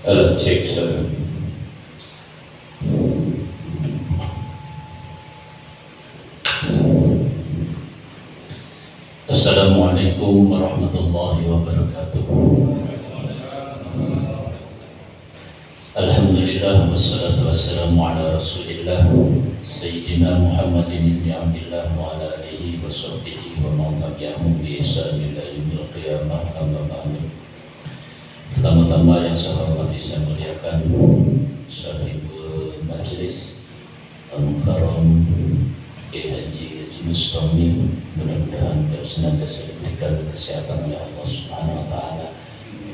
Cek satu. Assalamualaikum warahmatullahi wabarakatuh. Alhamdulillah wassalatu wassalamu ala rasulillah Sayyidina Muhammadin ibn Abdillah wa ala alihi wa sahbihi wa man tabi'ahum bi ihsan ila yaumil qiyamah, amma ba'du. Pertama-tama yang saya hormati, saya muliakan sahibul majlis Al-Mukarram Kiai Haji Mustami, mudah-mudahan beliau senantiasa diberikan kesehatan oleh Allah Subhanahu wa taala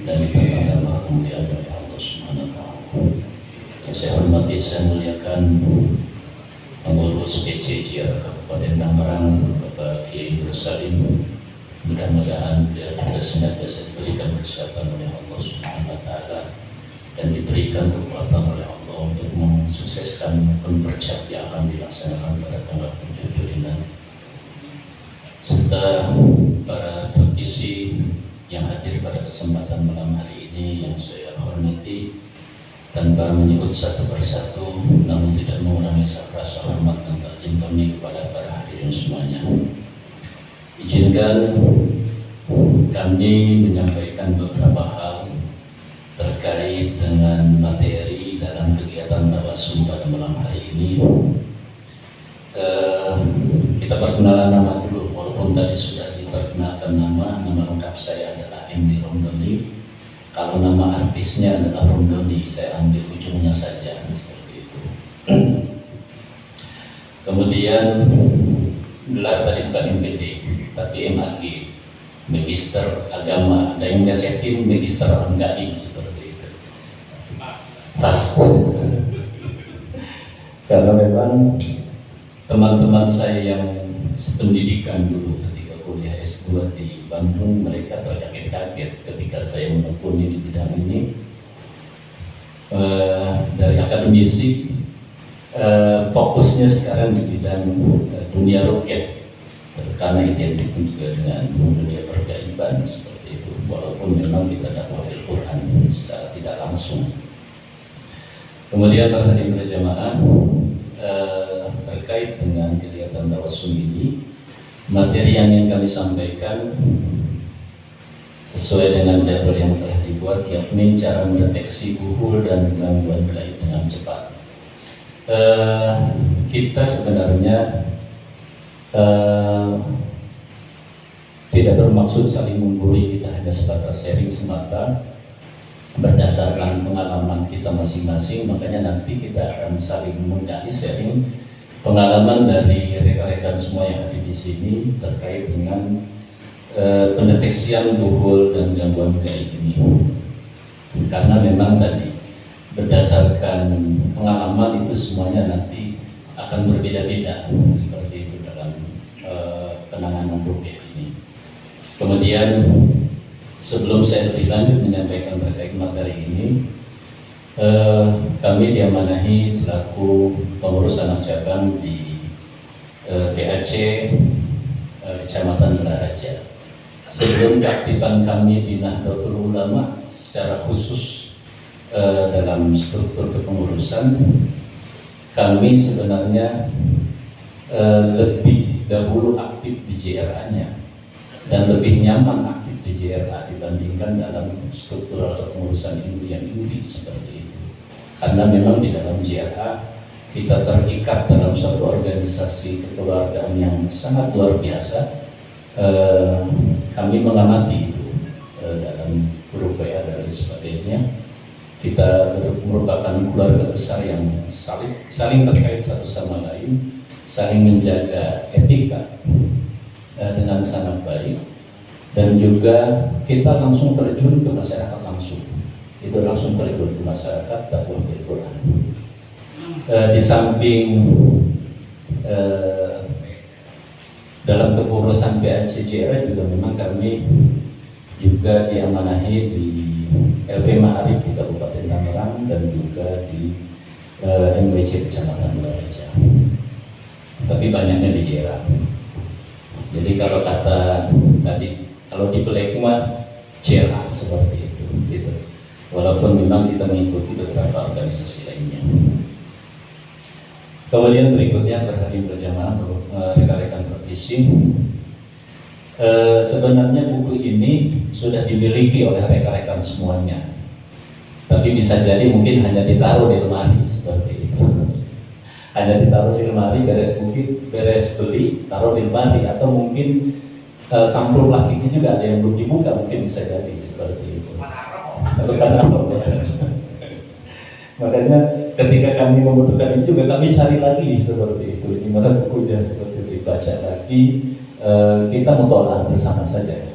dan ditambahkan kemuliaan oleh Allah Subhanahu wa taala. Yang saya hormati, saya muliakan pengurus PCJ Kabupaten Tangerang, Bapak Kiai Nur Salim. Mudah-mudahan beliau juga senantiasa diberikan kesehatan oleh Allah Subhanahu wa taala dan diberikan kekuatan oleh Allah untuk mensukseskan konversi yang akan dilaksanakan pada tanggal 7 Juli nanti. Serta para praktisi yang hadir pada kesempatan malam hari ini yang saya hormati, tanpa menyebut satu persatu, namun tidak mengurangi rasa hormat dan takzim kami kepada para hadirin semuanya. Izinkan kami menyampaikan beberapa hal terkait dengan materi dalam kegiatan tawasul pada malam hari ini. Kita perkenalan nama dulu, walaupun tadi sudah diperkenalkan nama lengkap saya adalah MD Romdoni. Kalau nama artisnya adalah Romdoni, saya ambil ujungnya saja seperti itu. Kemudian gelar tadi bukan MPD, tapi MAG, Magister Agama. Ada yang nasihatin Magister Anggaim seperti itu. Tas. Karena memang teman-teman saya yang sependidikan dulu ketika kuliah S2 di Bandung, mereka terkaget-kaget ketika saya menekuni di bidang ini. Dari akademisi, fokusnya sekarang di bidang dunia ruqyah, karena identik juga dengan dunia pergaiban seperti itu, walaupun memang kita dakwah Al-Quran secara tidak langsung. Kemudian para hadirin berjamaah, terkait dengan kegiatan tawasul ini, materi yang ingin kami sampaikan sesuai dengan jadwal yang telah dibuat, yakni cara mendeteksi buhul dan gangguan gaib dengan cepat. Kita sebenarnya tidak bermaksud saling menggurui, kita hanya sebatas sharing semata berdasarkan pengalaman kita masing-masing. Makanya nanti kita akan saling menggali sharing pengalaman dari rekan-rekan semua yang ada di sini terkait dengan pendeteksian buhul dan gangguan gaib ini. Karena memang tadi berdasarkan pengalaman itu semuanya nanti akan berbeda-beda seperti itu dalam penanganan ruqyah ini. Kemudian sebelum saya lebih lanjut menyampaikan terkait materi ini, kami diamanahi selaku pengurus anak cabang di PAC Kecamatan Baraja. Sebelum keaktifan kami di Nahdlatul Ulama secara khusus dalam struktur kepengurusan, kami sebenarnya lebih dahulu aktif di JRA-nya dan lebih nyaman aktif di JRA dibandingkan dalam struktur atau pengurusan yang inti seperti itu. Karena memang di dalam JRA kita terikat dalam satu organisasi kekeluargaan yang sangat luar biasa. Kami mengamati itu dalam grup WA dan sebagainya. Kita merupakan keluarga besar yang saling terkait satu sama lain, saling menjaga etika dengan sangat baik, dan juga kita langsung terjun ke masyarakat langsung. Itu langsung terjun ke masyarakat dakwah Al-Quran. Di samping dalam kepengurusan PACJR juga memang kami juga diamanahi di LP Ma'arif di Kabupaten Tangerang dan juga di MWC Kecamatan Baraja. Tapi banyaknya di JRA. Jadi kalau kata tadi, kalau di Black mah JRA seperti itu, gitu. walaupun memang kita mengikuti beberapa organisasi lainnya. Kemudian berikutnya berhadir berjamaah rekan-rekan praktisi. Sebenarnya buku ini sudah dimiliki oleh rekan-rekan semuanya, tapi bisa jadi mungkin hanya ditaruh di lemari seperti itu. Hanya ditaruh di lemari, beres beli, taruh di lemari, atau mungkin sampul plastiknya juga ada yang belum dibuka, mungkin bisa jadi seperti itu. Makanya ketika kami membutuhkan itu juga kami cari lagi seperti itu. Di mana bukunya seperti itu dibaca lagi. Kita mutolak bersama saja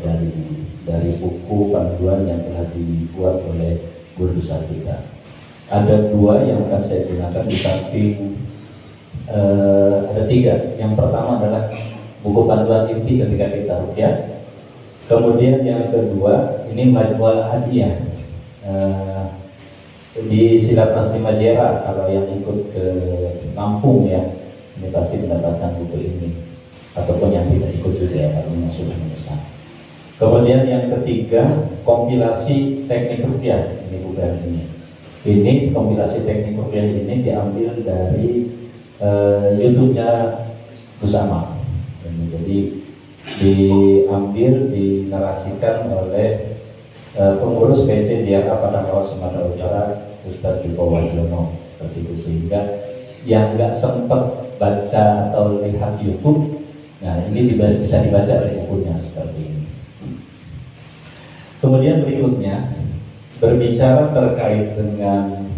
dari buku panduan yang telah dibuat oleh guru besar kita. Ada 2 yang akan saya gunakan di samping ada 3. Yang pertama adalah buku panduan inti ketika kita ruqyah. Kemudian yang kedua ini Majmu'ah Hadiah di Silat Asli Majera. Kalau yang ikut ke Lampung ya, ini pasti mendapatkan buku ini, ataupun yang tidak ikut juga ya, kalau sudah memesan. Kemudian yang ketiga, kompilasi teknik ruqyah. Ini bukan ini. Ini kompilasi teknik ruqyah ini diambil dari YouTube-nya Gus Amal. Jadi diambil, dinarasikan oleh pengurus PC DRA Padang Sumatera Utara, Ustadz Joko Wadiono, seperti itu. Sehingga yang nggak sempat baca atau lihat YouTube, nah ini bisa dibaca dari bukunya seperti ini. Kemudian berikutnya berbicara terkait dengan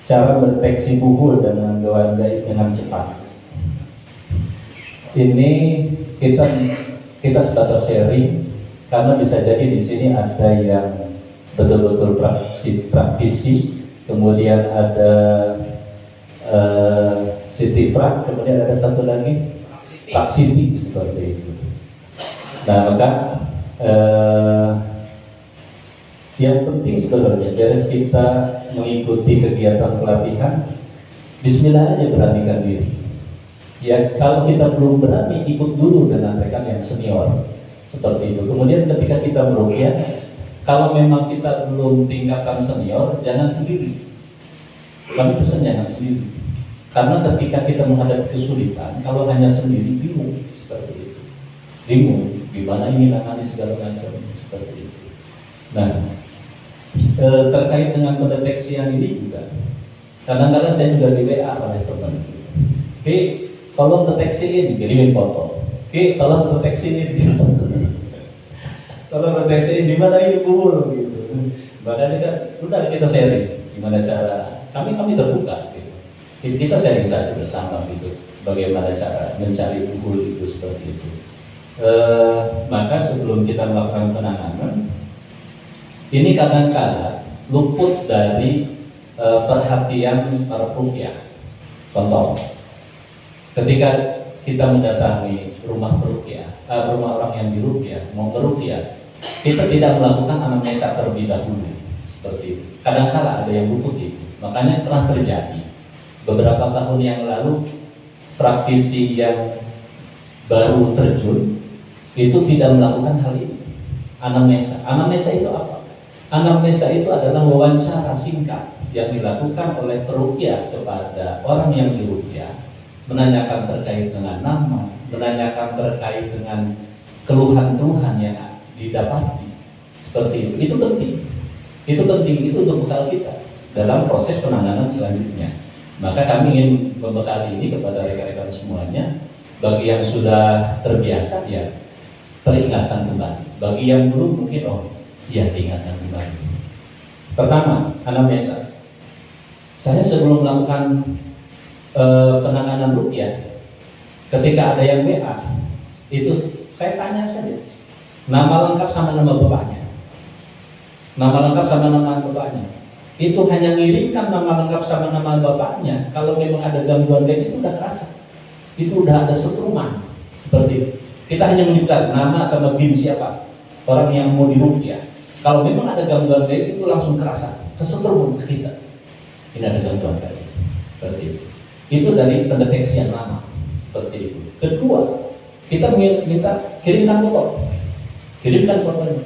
cara mendeteksi buhul dengan gawai gaib dengan cepat. Ini kita sebatas sharing karena bisa jadi di sini ada yang betul-betul praktisi, kemudian ada Siti Prak, kemudian ada satu lagi Pak Siti seperti itu. Nah maka yang penting sebenarnya beres kita mengikuti kegiatan pelatihan, bismillah aja beranikan diri. Ya kalau kita belum berani, ikut dulu dengan rekan yang senior seperti itu. Kemudian ketika kita meruqyah, kalau memang kita belum tingkatan senior, jangan sendiri. Kami pesan jangan sendiri. Karena ketika kita menghadapi kesulitan, kalau hanya sendiri bingung seperti itu. Bingung gimana ini nangani segala macam seperti itu. Nah, terkait dengan pendeteksian ini juga kadang-kadang saya juga di WA oleh teman. Oke, tolong deteksiin, kirimin foto. Oke, tolong deteksiin, tolong deteksiin di mana ini buhul gitu. Makanya kan udah kita sharing gimana cara kami terbuka gitu. Kita sharing saja bersama gitu. Bagaimana cara mencari buhul itu seperti itu. Maka sebelum kita melakukan penanganan, ini kadang-kadang luput dari perhatian para peruqyah. Contoh, ketika kita mendatangi rumah peruqyah, rumah orang yang diruqyah, mau meruqyah, kita tidak melakukan anamnesa terlebih dahulu, seperti itu. Kadang-kala ada yang luput itu. Makanya pernah terjadi beberapa tahun yang lalu praktisi yang baru terjun itu tidak melakukan hal ini. Anamnesa. Anamnesa itu apa? Anamnesa itu adalah wawancara singkat yang dilakukan oleh peruqyah kepada orang yang diruqyah, menanyakan terkait dengan nama, menanyakan terkait dengan keluhan-keluhan yang didapati. Seperti itu. Itu penting. Itu penting, itu untuk bekal kita dalam proses penanganan selanjutnya. Maka kami ingin membekali ini kepada rekan-rekan semuanya. Bagi yang sudah terbiasa ya teringatkan kembali. Bagi yang belum mungkin ya diingatkan kembali. Pertama, anamnesa. Saya sebelum melakukan penanganan ruqyah, ketika ada yang WA, itu saya tanya saja nama lengkap sama nama bapaknya. Nama lengkap sama nama bapaknya. Itu hanya ngirimkan nama lengkap sama nama bapaknya. Kalau memang ada gangguan kayak itu udah kerasa. Itu udah ada setruman seperti itu. Kita hanya menyebutkan nama sama bin siapa orang yang mau diruqyah. Kalau memang ada gangguan kayak itu langsung kerasa, kesetrum ke kita. Ini ada gangguan kayak itu. Seperti itu. Itu dari pendeteksian nama seperti itu. Kedua, kita minta kirimkan foto. Kirimkan fotonya.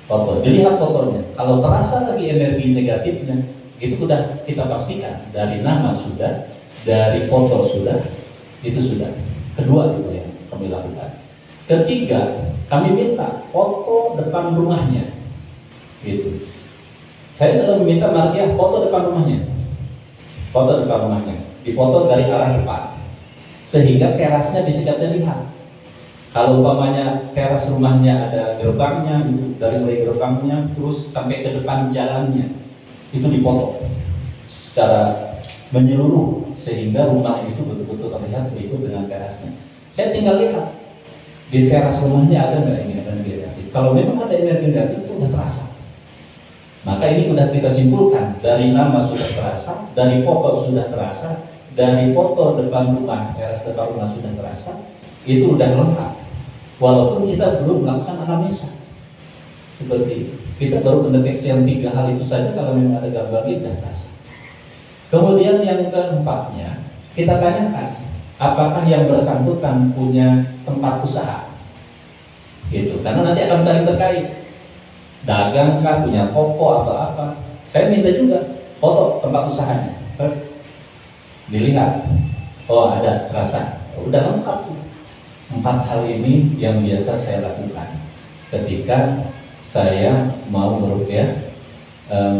Foto, dilihat fotonya. Kalau terasa lagi energi negatifnya, itu sudah kita pastikan dari nama sudah, dari foto sudah, itu sudah. Kedua itu yang kami lakukan. Ketiga, kami minta foto depan rumahnya. Gitu. Saya selalu meminta Markia foto depan rumahnya. Foto depan rumahnya. Dipoto dari arah depan. Sehingga terasnya bisa kita lihat. Kalau umpamanya teras rumahnya ada gerbangnya, itu dari mulai gerbangnya terus sampai ke depan jalannya, itu dipoto secara menyeluruh sehingga rumah itu betul-betul terlihat itu dengan terasnya. Saya tinggal lihat di teras rumahnya ada nggak ini energi negatif. Kalau memang ada energi negatif itu sudah terasa. Maka ini sudah kita simpulkan dari nama sudah terasa, dari foto sudah terasa, dari foto depan rumah, teras depan rumah sudah terasa, itu sudah lengkap. Walaupun kita belum melakukan anamnesa seperti itu. Kita baru mendeteksi yang 3 hal itu saja kalau memang ada gambar sudah terasa. Kemudian yang keempatnya, kita tanyakan apakah yang bersangkutan punya tempat usaha. Gitu. Karena nanti akan saling terkait. Dagang kah, punya toko atau apa. Saya minta juga foto tempat usahanya. Dilihat. Oh, ada terasa. Udah lengkap. 4 hal ini yang biasa saya lakukan ketika saya mau meruqyah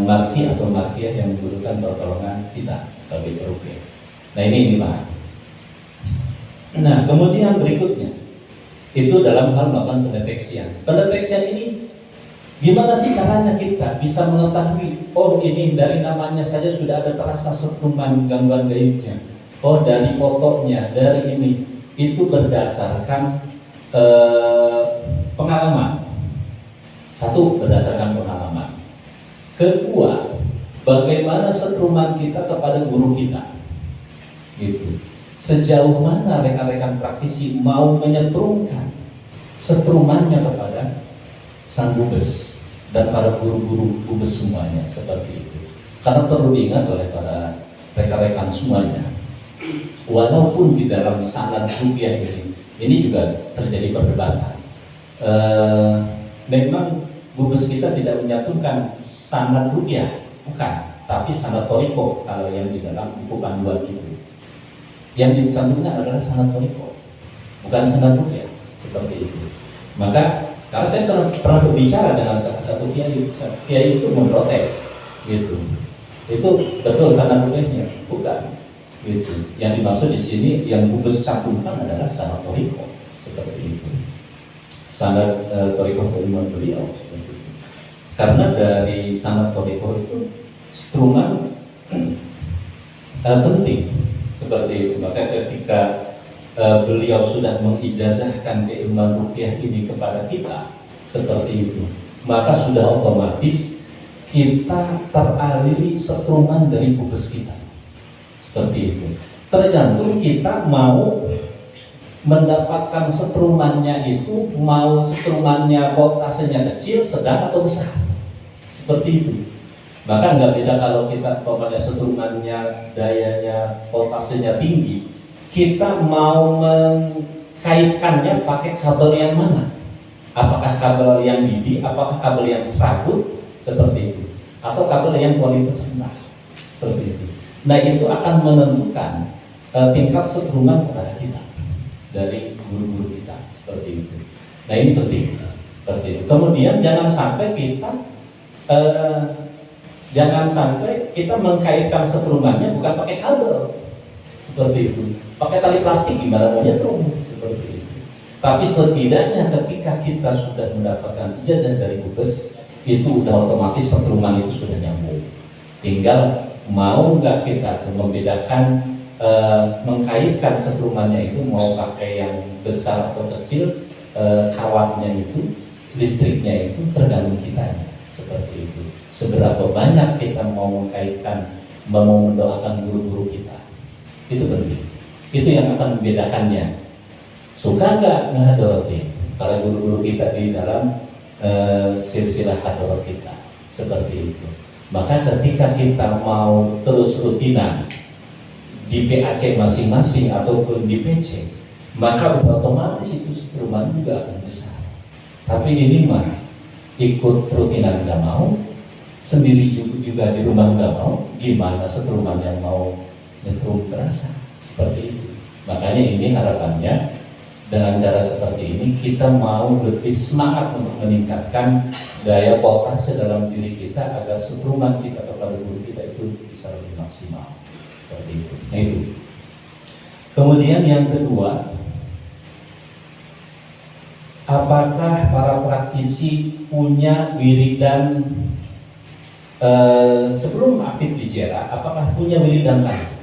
marki atau markiah yang membutuhkan pertolongan kita sebagai peruqyah. Nah ini Pak. Nah kemudian berikutnya itu dalam hal melakukan pendeteksian. Pendeteksian ini gimana sih caranya kita bisa mengetahui? Oh ini dari namanya saja sudah ada terasa setruman gangguan gaibnya. Oh dari fotonya, dari ini. Itu berdasarkan pengalaman. Satu, berdasarkan pengalaman. Kedua, bagaimana setruman kita kepada guru kita. Gitu. Sejauh mana rekan-rekan praktisi mau menyetrumkan setrumannya kepada sang bubes dan para guru-guru bubes semuanya seperti itu. Karena perlu diingat oleh para rekan-rekan semuanya, walaupun di dalam sanad ruqyah ini juga terjadi perdebatan. Memang bubes kita tidak menyatukan sanad ruqyah, bukan, tapi sanad thariqah kalau yang di dalam buku panduan itu. Yang dicantumkan adalah sanad thariqah, bukan sanad ruqyah seperti itu. Maka kalau saya pernah berbicara dengan salah satu kiai itu memprotes, gitu. Itu betul sanad ruqyahnya, bukan. Gitu. Yang dimaksud di sini yang bubes cantumkan adalah sanad thariqah seperti itu. Sanad thariqah dari beliau seperti itu. Karena dari sanad thariqah itu struman penting seperti itu. Maka ketika beliau sudah mengijazahkan keilmuan ruqyah ini kepada kita seperti itu, maka sudah otomatis kita teraliri setruman dari bubes kita. Seperti itu. Tergantung kita mau mendapatkan setrumannya itu, mau setrumannya voltasenya kecil, sedang atau besar. Seperti itu. Maka nggak beda kalau kita pada setrumannya dayanya voltasenya tinggi, kita mau mengkaitkannya pakai kabel yang mana? Apakah kabel yang DIDI, apakah kabel yang serabut seperti itu, atau kabel yang kualitas rendah seperti itu. Nah itu akan menentukan tingkat setruman kepada kita dari guru-guru kita seperti itu. Nah ini penting seperti itu. Kemudian jangan sampai kita mengkaitkan setrumannya bukan pakai kabel seperti itu, pakai tali plastik gimana mau nyetrum seperti itu. Tapi setidaknya ketika kita sudah mendapatkan ijazah dari bubes, itu udah otomatis setruman itu sudah nyambung. Tinggal mau nggak kita membedakan mengkaitkan setrumannya itu mau pakai yang besar atau kecil, kawatnya itu, listriknya itu tergantung kita seperti itu. Seberapa banyak kita mau mengkaitkan, mau mendoakan guru-guru kita, itu penting. Itu yang akan membedakannya. Suka nggak ngahadrotin para guru-guru kita di dalam silsilah hadroh kita seperti itu. Maka ketika kita mau terus rutinan di PAC masing-masing ataupun di PC, maka otomatis itu setruman juga akan besar. Tapi ini mah ikut rutinan nggak mau, sendiri juga di rumah nggak mau, gimana setruman yang mau nyetrum terasa? Seperti itu. Makanya ini harapannya dengan cara seperti ini kita mau lebih semangat untuk meningkatkan daya potase dalam diri kita agar setruman kita kepada guru kita itu bisa lebih maksimal. Seperti itu. Nah, itu. Kemudian yang kedua, apakah para praktisi punya wiridan sebelum aktif di JERA, apakah punya wiridan lain?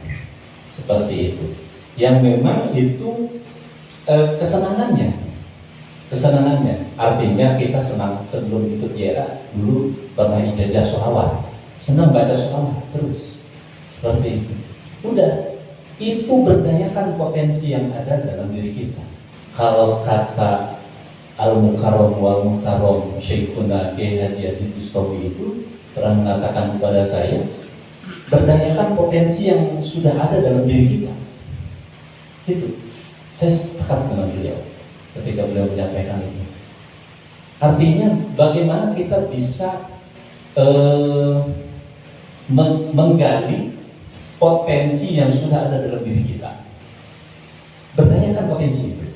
Seperti itu. Yang memang itu kesenangannya, artinya kita senang sebelum ikut JERA dulu pernah ijazah sholawat, senang baca sholawat terus, seperti itu. Udah, itu berdayakan potensi yang ada dalam diri kita. Kalau kata Al-Mukarram wal Mukarram Syekhuna Kiai Haji Adi Bustami itu pernah mengatakan kepada saya, berdayakan potensi yang sudah ada dalam diri kita. Itu saya sepakat dengan beliau ketika beliau menyampaikan itu. Artinya bagaimana kita bisa menggali potensi yang sudah ada dalam diri kita. Berdayakan potensi itu.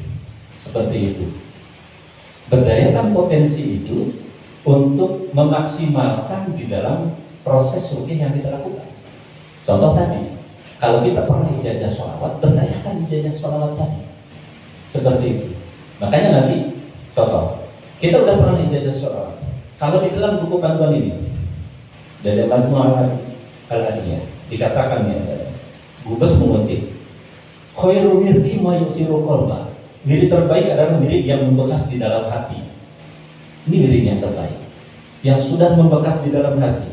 Seperti itu. Berdayakan potensi itu untuk memaksimalkan di dalam proses rutin yang kita lakukan. Contoh tadi, kalau kita pernah ijazah sholawat, berdayakan ijazah sholawat tadi. Seperti itu. Makanya nanti, contoh, kita udah pernah ijazah sholawat. Kalau di dalam buku panduan ini, dari Majmu'ah Al-Adiyah, dikatakan ya, Gubes mengutip, khairu wirdi ma yusiru qalba. Wirid terbaik adalah wirid yang membekas di dalam hati. Ini wirid yang terbaik, yang sudah membekas di dalam hati.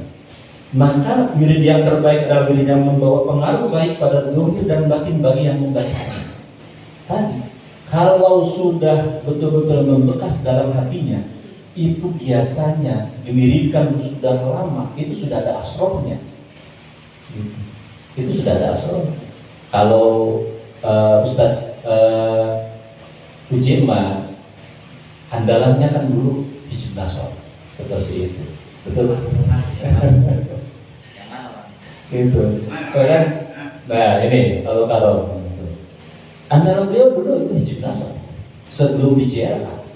Maka wirid yang terbaik adalah wirid yang membawa pengaruh baik pada zahir dan batin bagi yang membacanya. Tadi, kalau sudah betul-betul membekas dalam hatinya, itu biasanya diwiridkan sudah lama, itu sudah ada asrornya. Itu sudah ada asrornya. Kalau Ustadz Ujema, andalannya kan dulu di Jumnasor, seperti itu, betul? Gitu, kan? Nah ini kalau andalan beliau dulu itu di Jumnasor, sebelum di JERA.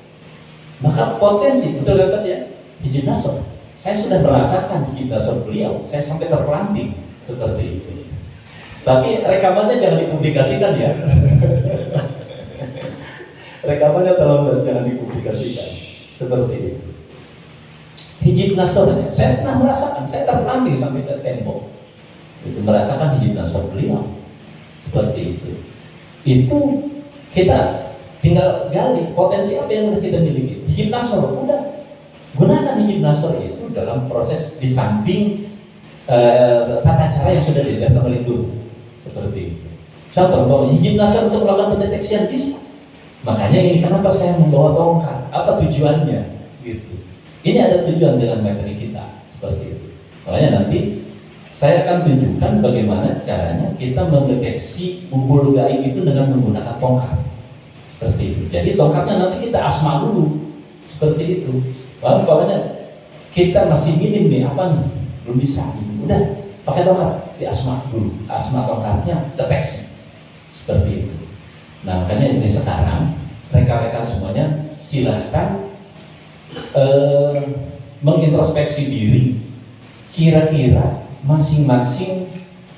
Maka potensi, betul kan ya, di Jumnasor. Saya sudah merasakan di Jumnasor beliau, saya sampai terpelanting seperti itu. Tapi rekamannya jangan dipublikasikan ya. Rekamannya tolong jangan dipublikasikan seperti itu. Hijib Nasrnya, saya pernah merasakan, saya terpelanting sampai ke tembok. Itu merasakan hijib Nasr beliau seperti itu. Itu kita tinggal gali potensi apa yang sudah kita miliki. Hijib Nasr, udah gunakan hijib Nasr itu dalam proses di samping tata cara yang sudah diajarkan oleh guru seperti itu. Contoh, bahwa hijib Nasr untuk melakukan pendeteksian bisa. Makanya ini kenapa saya membawa tongkat? Apa tujuannya? Gitu. Ini ada tujuan dengan materi kita seperti itu. Makanya nanti saya akan tunjukkan bagaimana caranya kita mendeteksi bubul gaib itu dengan menggunakan tongkat. Seperti itu. Jadi tongkatnya nanti kita asma dulu. Seperti itu. Lalu pokoknya kita masih minim nih apa nih? Belum bisa. Gitu. Udah pakai tongkat di asma dulu. Asma tongkatnya deteksi. Seperti itu. Nah makanya ini sekarang rekan-rekan semuanya silahkan mengintrospeksi diri. Kira-kira masing-masing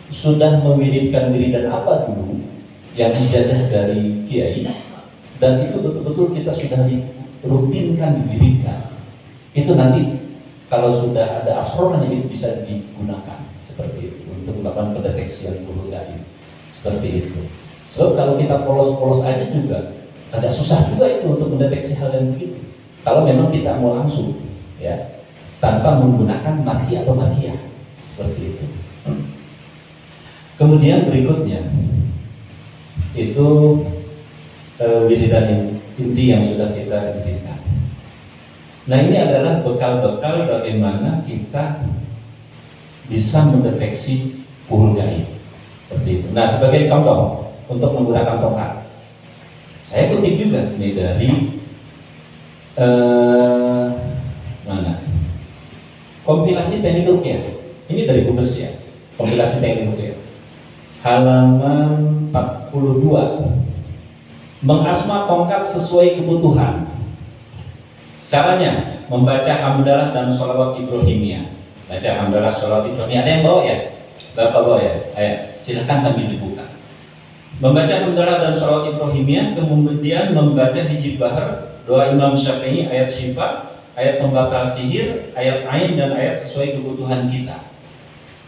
sudah mewiridkan diri dan apa dulu yang dijajah dari kiai, dan itu betul-betul kita sudah dirutinkan, didirikan. Itu nanti kalau sudah ada asrornya itu bisa digunakan seperti itu untuk melakukan pendeteksian bubul gaib seperti itu. So kalau kita polos-polos aja juga agak susah juga itu untuk mendeteksi hal yang begitu. Kalau memang kita mau langsung ya tanpa menggunakan mati atau magia seperti itu. Kemudian berikutnya itu wiridan inti yang sudah kita dirikan. Nah ini adalah bekal-bekal bagaimana kita bisa mendeteksi bubul gaib seperti itu. Nah sebagai contoh untuk menggunakan tongkat, saya kutip juga ini dari Mana? Kompilasi teknik ruqyah. Ini dari Hubes ya. Kompilasi teknik ruqyah. Halaman 42. Mengasma tongkat sesuai kebutuhan. Caranya membaca hamdalah dan sholawat Ibrahimiyah. Baca hamdalah sholawat Ibrahimiyah. Ada yang bawa ya? Bapak bawa ya? Ayo, silakan sambil dibuka. Membaca hamdalah dan sholawat Ibrahimiyah, kemudian membaca hijib bahar, doa Imam Syafi'i, ayat syifa, ayat pembatal sihir, ayat ain, dan ayat sesuai kebutuhan kita.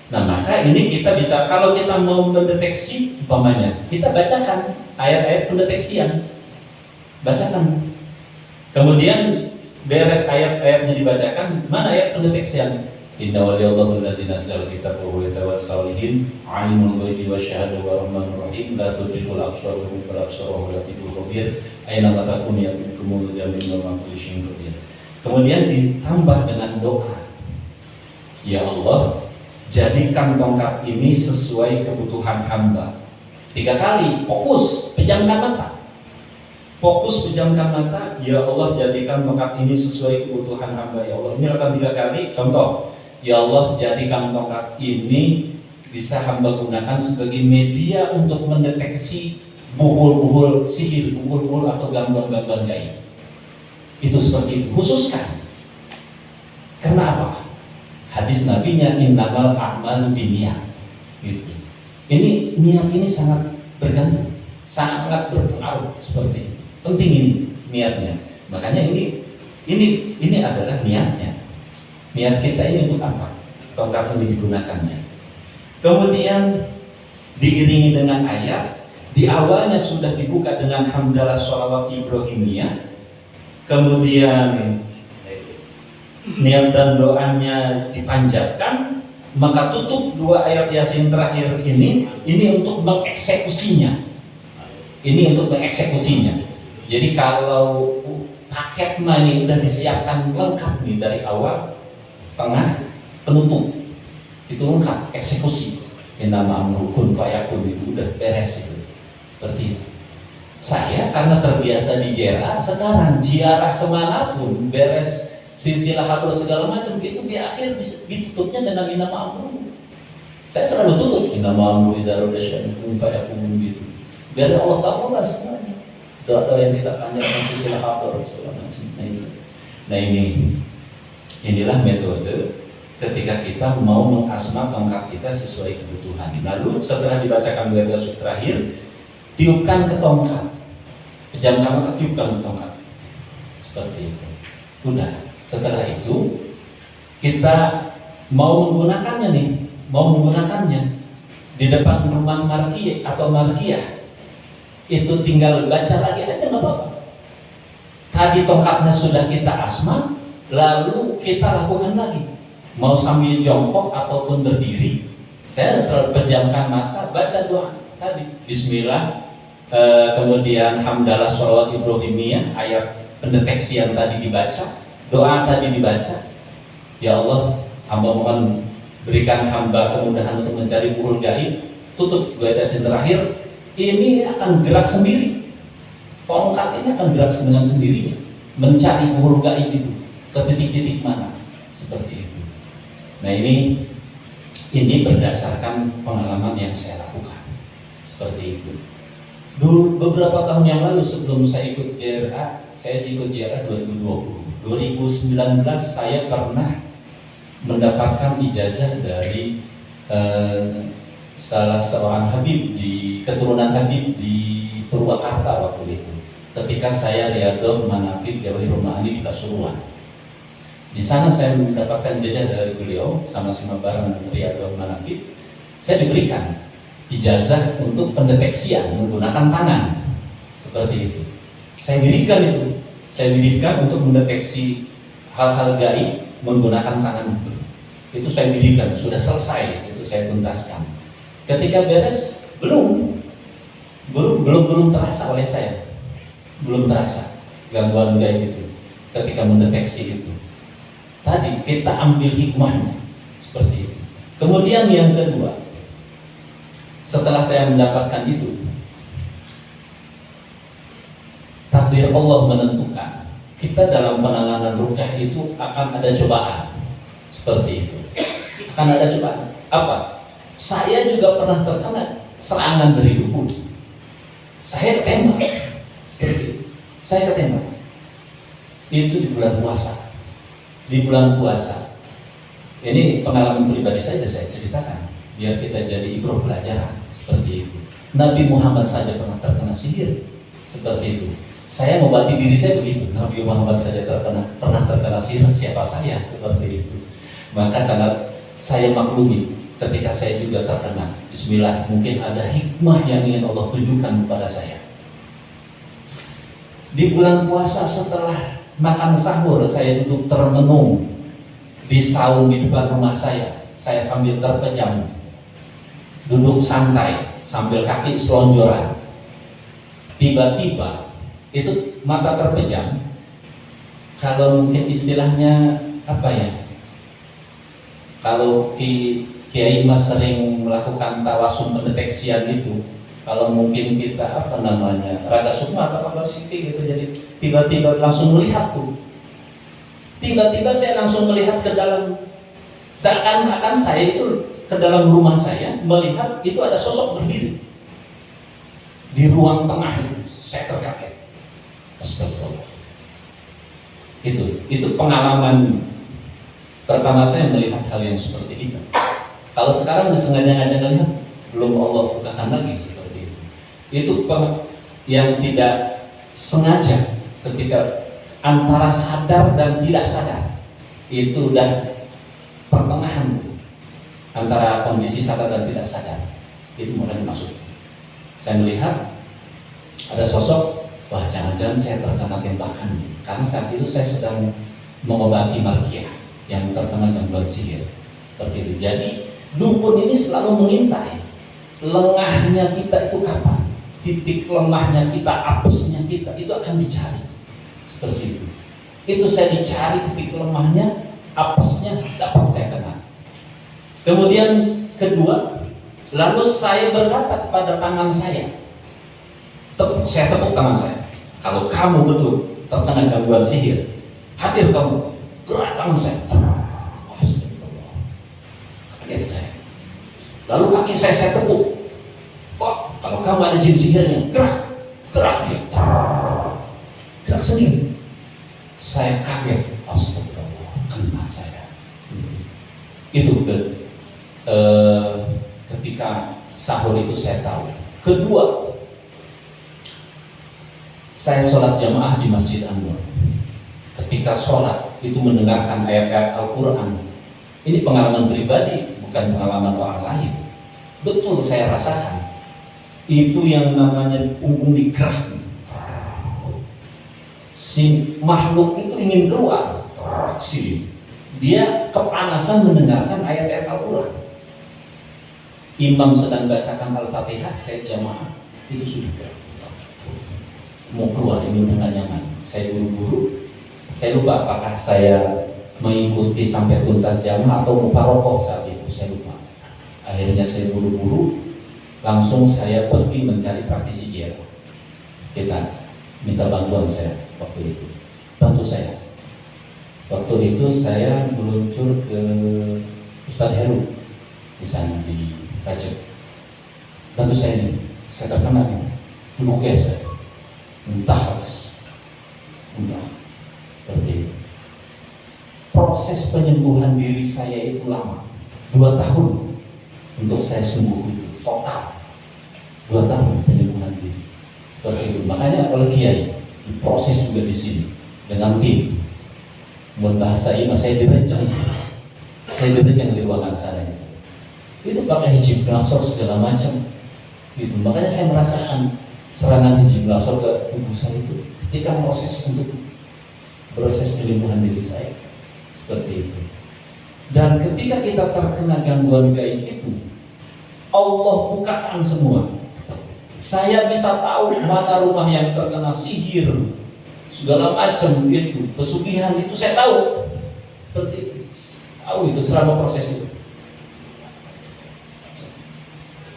Nah, maka ini kita bisa, kalau kita mau mendeteksi umpamanya, kita bacakan ayat-ayat pendeteksian, bacakan. Kemudian beres ayat-ayatnya dibacakan, mana ayat pendeteksian? Inna waliyallahu alladzi nazzala kitaba wa yatawassal salihin alimul ghaibi wasyahadati wa rahmanur rahim la tudrikul absar wa huwal absar wa huwal latiful khabir aina ma takun ya'tikumul jamil wa ma kulli syai'in qadir. Kemudian ditambah dengan doa, ya Allah, jadikan tongkat ini sesuai kebutuhan hamba. 3 kali, fokus, pejamkan mata. Fokus, pejamkan mata. Ya Allah, jadikan tongkat ini sesuai kebutuhan hamba. Ya Allah, ini akan 3 kali. Contoh, ya Allah, jadikan tongkat ini bisa hamba gunakan sebagai media untuk mendeteksi buhul-buhul sihir, buhul-buhul atau gangguan-gangguan gaib. Itu seperti itu. Khususkan. Karena apa? Hadis nabinya innamal a'malu binniyat. Gitu. Ini niat ini sangat bergantung, sangat berpengaruh seperti ini. Penting ini niatnya. Makanya ini adalah niatnya. Niat kita ini untuk apa? Tongkat ini digunakannya. Kemudian diiringi dengan ayat. Di awalnya sudah dibuka dengan hamdalah sholawat Ibrahimiyah. Kemudian niat dan doanya dipanjatkan, maka tutup 2 ayat Yasin terakhir ini untuk mengeksekusinya. Ini untuk mengeksekusinya. Jadi kalau paket ini udah disiapkan lengkap nih dari awal, tengah, penutup, itu lengkap, eksekusi. Yang nama amru kun fayakun itu udah beres itu. Seperti itu. Saya karena terbiasa di JRA, sekarang ziarah kemanapun beres silsilah hadur segala macam itu di akhir ditutupnya dengan nama amru. Saya selalu tutup nama amru izarudasyan kun fayakun gitu. Biar Allah tahu lah semuanya. Doa yang kita panjatkan silsilah hadur segala macam. Nah inilah metode ketika kita mau mengasma tongkat kita sesuai kebutuhan. Lalu setelah dibacakan 2 ayat terakhir, tiupkan ke tongkat, pejamkan mata, tiupkan ke tongkat, seperti itu. Udah. Setelah itu kita mau menggunakannya di depan rumah marqiyah atau marqiyah, itu tinggal baca lagi aja nggak apa-apa. Tadi tongkatnya sudah kita asma, lalu kita lakukan lagi. Mau sambil jongkok ataupun berdiri, saya selalu pejamkan mata, baca doa tadi. Bismillah, kemudian hamdalah sholawat Ibrahimiyah, ayat pendeteksi yang tadi dibaca, doa tadi dibaca. Ya Allah, hamba mohon berikan hamba kemudahan untuk mencari buhul gaib. Tutup 2 ayat terakhir, ini akan gerak sendiri. Tongkat ini akan gerak dengan sendirinya, mencari buhul gaib itu ke titik-titik mana, seperti itu. Nah ini berdasarkan pengalaman yang saya lakukan, seperti itu. Dulu beberapa tahun yang lalu sebelum saya ikut JRA, saya ikut JRA 2019 saya pernah mendapatkan ijazah dari salah seorang Habib di keturunan Habib di Purwakarta waktu itu. Ketika saya riyadhah manaqib Jawahirul Ma'ani di Pasuruan. Di sana saya mendapatkan ijazah dari beliau sama-sama bareng riyadhah manaqib. Saya diberikan ijazah untuk pendeteksian menggunakan tangan. Seperti itu. Saya dirikan untuk mendeteksi hal-hal gaib menggunakan tangan. Itu saya dirikan, sudah selesai, itu saya tuntaskan. Ketika beres, belum terasa oleh saya, belum terasa gangguan gaib itu. Ketika mendeteksi itu, tadi kita ambil hikmahnya seperti itu. Kemudian yang kedua, setelah saya mendapatkan itu, takdir Allah menentukan kita dalam penanganan ruqyah itu akan ada cobaan seperti itu. Akan ada cobaan. Apa? Saya juga pernah terkena serangan dari dukun. Saya ketembak. Seperti itu. Saya ketembak. Itu di bulan puasa. Di bulan puasa. Ini pengalaman pribadi saya ceritakan biar kita jadi ibroh pelajaran seperti itu. Nabi Muhammad saja pernah terkena sihir seperti itu. Saya mengobati diri saya begitu. Nabi Muhammad saja pernah terkena sihir, siapa saya seperti itu. Maka sangat saya maklumi ketika saya juga terkena. Bismillah, mungkin ada hikmah yang ingin Allah tunjukkan kepada saya. Di bulan puasa setelah makan sahur, saya duduk termenung di saung di depan rumah saya sambil terpejam, duduk santai sambil kaki selonjoran. Tiba-tiba itu mata terpejam. Kalau mungkin istilahnya apa ya? Kalau Kiai Mas sering melakukan tawasum pendeteksian itu, kalau mungkin kita apa namanya raga sukma atau apa sih gitu, jadi tiba-tiba langsung melihat tuh. Tiba-tiba saya langsung melihat ke dalam, seakan-akan saya itu ke dalam rumah saya melihat itu ada sosok berdiri di ruang tengah itu. Saya terkaget. Astagfirullah. Itu pengalaman pertama saya melihat hal yang seperti itu. Kalau sekarang disengaja-sengaja melihat, belum Allah bukakan lagi seperti itu. Itu yang tidak sengaja ketika antara sadar dan tidak sadar. Itu udah pertengahan antara kondisi sadar dan tidak sadar. Itu mulai masuk. Saya melihat ada sosok, wah jangan-jangan saya terkena tembakan. Karena saat itu saya sedang mengobati Markiah yang terkena gangguan sihir. Seperti itu. Jadi dukun ini selalu mengintai lengahnya kita itu kapan, titik lemahnya kita, apesnya kita itu akan dicari. Seperti itu. Itu saya dicari titik lemahnya, apesnya dapat saya kena. Kemudian kedua, lalu saya berkata kepada tangan saya, saya tepuk tangan saya. Kalau kamu betul terkena gangguan sihir, hadir kamu, gerak tangan saya. Kaget saya. Lalu kaki saya tepuk. Kok kalau kamu ada jin sihirnya, gerak dia. Gerak sendiri. Saya kaget. Astagfirullah, kena saya. Itu ketika sahur itu saya tahu. Kedua, saya sholat jamaah di Masjid An-Nur. Ketika sholat itu mendengarkan ayat-ayat Al-Quran. Ini pengalaman pribadi, bukan pengalaman orang lain. Betul saya rasakan. Itu yang namanya punggung digerak. Si makhluk itu ingin keluar. Dia kepanasan mendengarkan ayat-ayat Al-Quran. Imam sedang bacakan Al-Fatihah, saya jamaah, itu sudah gerak. Mau keluar, ini udah gak nyaman. Saya buru-buru. Saya lupa apakah saya mengikuti sampai tuntas jamaah atau mufarokoh saat itu, saya lupa. Akhirnya saya buru-buru, langsung saya pergi mencari praktisi dia. Kita minta bantuan saya waktu itu. Bantu saya. Waktu itu saya meluncur ke Ustadz Heru di sana di Rajab. Bantu saya ini, saya terkena ini. Ruqyah saya. Entah habis. Entah. Seperti itu. Proses penyembuhan diri saya itu lama. 2 tahun untuk saya sembuh itu total. 2 tahun penyembuhan diri. Seperti itu. Makanya oleh Kiai diproses juga di sini dengan tim. Buat bahasa ini saya direjang. Saya direjang di ruangan sana itu. Itu pakai hijab nasor segala macam. Gitu. Makanya saya merasakan serangan hijab nasor ke tubuh saya itu ketika proses penyembuhan diri saya seperti itu. Dan ketika kita terkena gangguan gaib itu, Allah bukakan semua. Saya bisa tahu mana rumah yang terkena sihir, segala macam itu, pesugihan itu saya tahu. Seperti itu. Tahu itu selama proses itu.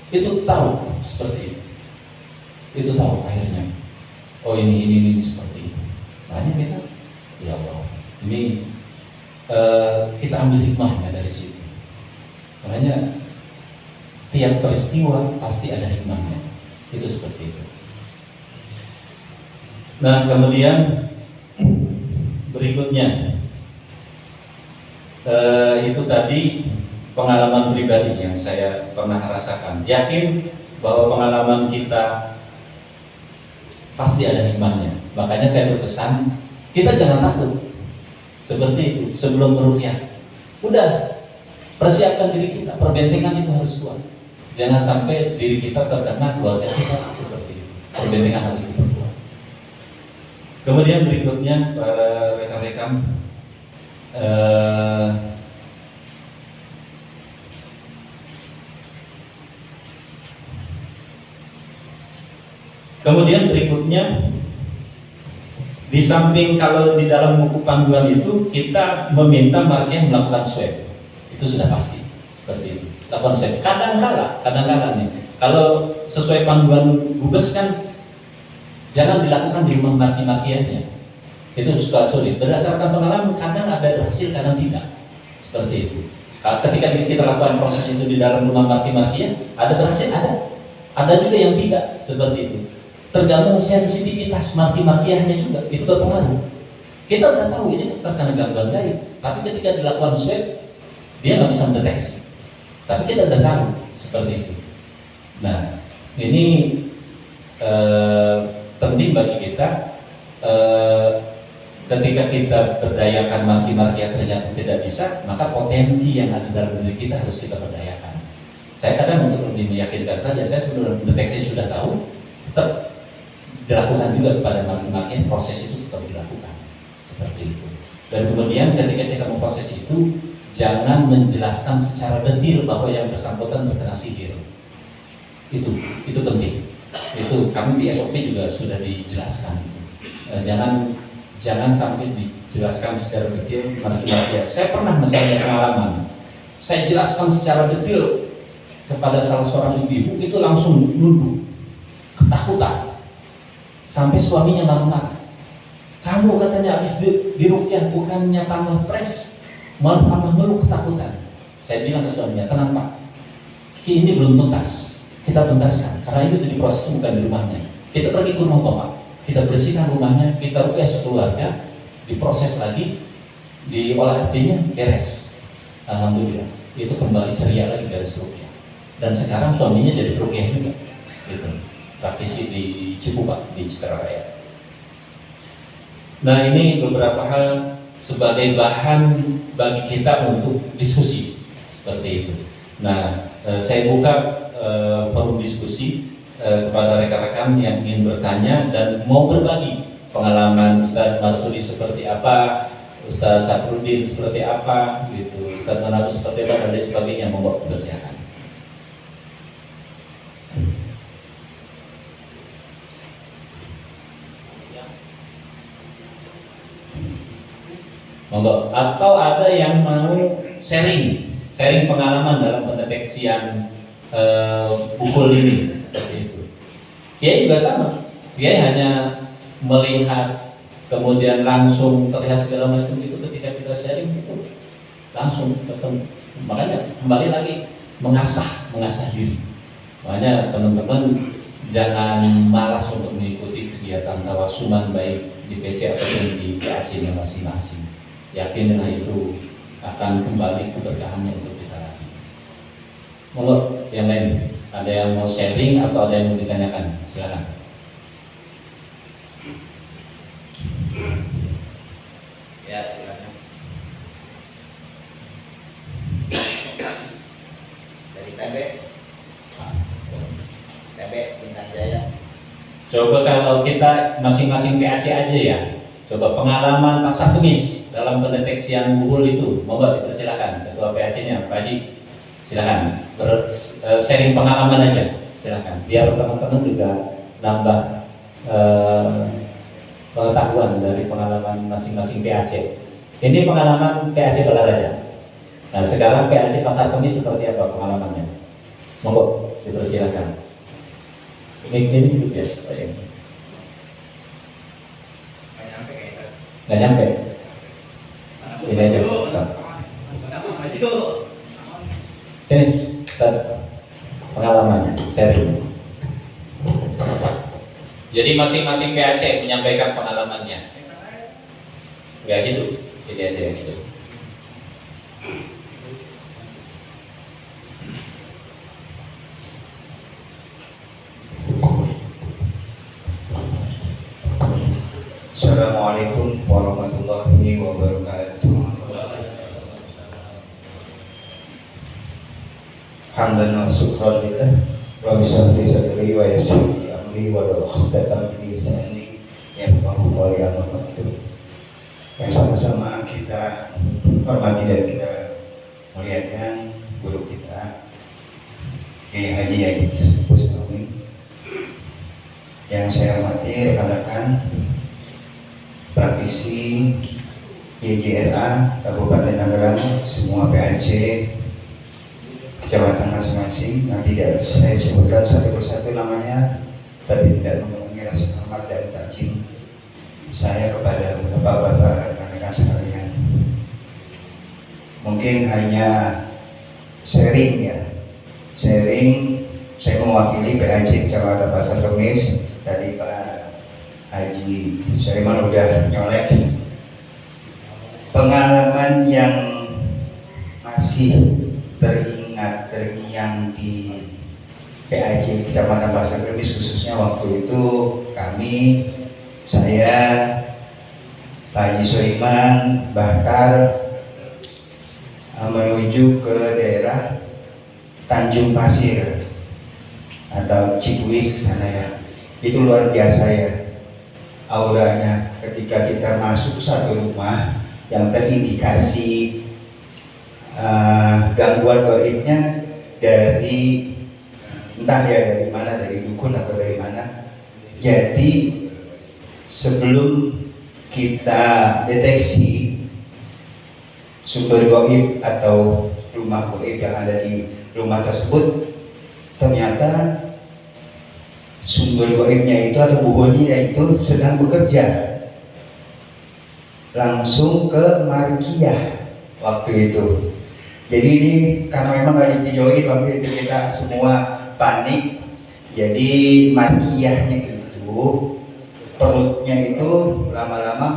Itu tahu seperti itu. Itu tahu akhirnya. Oh ini seperti itu. Banyak kita Ya Allah, ini kita ambil hikmahnya dari situ. Makanya tiap peristiwa pasti ada hikmahnya. Itu seperti itu. Nah, kemudian berikutnya itu tadi pengalaman pribadi yang saya pernah rasakan. Yakin bahwa pengalaman kita pasti ada hikmahnya. Makanya saya berpesan, kita jangan takut. Seperti itu, sebelum meruqyah, udah persiapkan diri kita, perbentengan itu harus kuat. Jangan sampai diri kita terkena, keluarga kita seperti itu. Perbentengan harus diperkuat. Kemudian berikutnya para rekan-rekan, kemudian berikutnya, di samping kalau di dalam buku panduan itu kita meminta markah melakukan swab, itu sudah pasti seperti itu. Lakukan swab. Kadang-kala nih, kalau sesuai panduan Gubes kan jangan dilakukan di rumah markah-markahnya. Itu suka sulit. Berdasarkan pengalaman, kadang ada berhasil, kadang tidak. Seperti itu. Ketika kita lakukan proses itu di dalam rumah markah-markahnya, ada berhasil, ada juga yang tidak, seperti itu. Tergantung sensitivitas markah-markahnya juga, itu berpengaruh. Kita udah tahu ini terkena gangguan gaib, tapi ketika dilakukan swab, dia nggak bisa mendeteksi. Tapi kita udah tahu seperti itu. Nah, ini penting bagi kita. Ketika kita berdayakan markah-markah ternyata tidak bisa, maka potensi yang ada dalam diri kita harus kita berdayakan. Saya kadang untuk lebih meyakinkan saja, saya sebelum mendeteksi sudah tahu, tetap dilakukan juga kepada markah-markah, proses itu tetap dilakukan seperti itu. Dan kemudian ketika kita memproses itu, jangan menjelaskan secara detail bahwa yang bersangkutan terkena sihir. Itu penting. Itu kami di SOP juga sudah dijelaskan. Jangan sampai dijelaskan secara detail markah-markah. Saya pernah misalnya pengalaman, saya jelaskan secara detail kepada salah seorang ibu, itu langsung nunduk, ketakutan. Sampai suaminya marah-marah. Kamu katanya habis diruqyah, bukannya tambah pres, malah tambah meluk ketakutan. Saya bilang ke suaminya, tenang Pak, ini belum tuntas, kita tuntaskan. Karena itu diproses bukan di rumahnya. Kita pergi ke rumah Bapak, kita bersihkan rumahnya, kita ruqyah sekeluarga, diproses lagi, diolah hatinya, beres. Alhamdulillah, itu kembali ceria lagi dari ruqyah. Dan sekarang suaminya jadi ruqyah juga. Gitu. Praktisi di Cipupak, di Cikaraya. Nah, ini beberapa hal sebagai bahan bagi kita untuk diskusi seperti itu. Nah, saya buka forum diskusi kepada rekan-rekan yang ingin bertanya dan mau berbagi pengalaman Ustaz Marsudi seperti apa, Ustaz Saprudin seperti apa, gitu, Ustaz Manado seperti apa dan lain sebagainya. Monggo bersilakan. Monggo. Atau ada yang mau sharing pengalaman dalam pendeteksian bukul ini seperti itu. Kiai juga sama. Kiai hanya melihat kemudian langsung terlihat segala macam itu, ketika kita sharing itu langsung ketemu. Makanya kembali lagi mengasah diri. Makanya teman-teman jangan malas untuk mengikuti kegiatan tawasuman baik di PC ataupun di PAC-nya masing-masing. Yakinlah itu akan kembali keberkahannya untuk kita lagi. Monggo yang lain, ada yang mau sharing atau ada yang mau ditanyakan? Silakan. Ya, silakan. Dari TB Singkat Jaya. Coba kalau kita masing-masing PAC aja ya. Coba pengalaman pasar kemis dalam pendeteksian bukul itu, monggo dipersilakan ketua PAC-nya, Pak Haji. Silakan sharing pengalaman aja, silakan. Biar teman-teman juga nambah pengetahuan dari pengalaman masing-masing PAC. Ini pengalaman PAC Balaraja. Nah, sekarang PAC pasar kemis seperti apa pengalamannya? Monggo dipersilakan. Ini duduk ya, Pak. Nggak nyampe. Ini aja. Sini, Ustaz. Pengalaman, sharing. Jadi masing-masing PAC menyampaikan pengalamannya. Gak gitu, ini aja yang itu. Assalamualaikum warahmatullahi wabarakatuh. Hamdan wa syukran lillah wa bisahri sadri wa yassir amri wa uqdatam min lisani yafqahu qawli. Yang sama-sama kita hormati dan kita muliakan guru kita Kiai Haji Yaji Bustami, yang saya hormati rekan-rekan praktisi YJRA Kabupaten Tangerang, semua PAC kecamatan masing-masing. Nanti tidak saya sebutkan satu persatu namanya, tapi tidak mengurangi rasa hormat dan takjim saya kepada bapak-bapak rekan-rekan sekalian. Mungkin hanya sharing ya, saya mewakili PAC Kecamatan Pasar Kemis. Tadi Pak Haji Sulaiman udah nyolek pengalaman yang masih terngiang di PAC Kecamatan Pasar Kemis, khususnya waktu itu saya, Pak Haji Sulaiman, Bahtar menuju ke daerah Tanjung Pasir atau Cipuis sana ya. Itu luar biasa ya auranya ketika kita masuk satu rumah yang terindikasi gangguan gaibnya dari entah ya dari mana, dari dukun atau dari mana. Jadi sebelum kita deteksi sumber gaib atau rumah gaib yang ada di rumah tersebut, ternyata sumber gaibnya itu atau buhoninya itu sedang bekerja. Langsung ke Markiyah waktu itu. Jadi ini karena memang gak divideoin waktu itu, kita semua panik. Jadi Markiyahnya itu perutnya itu lama-lama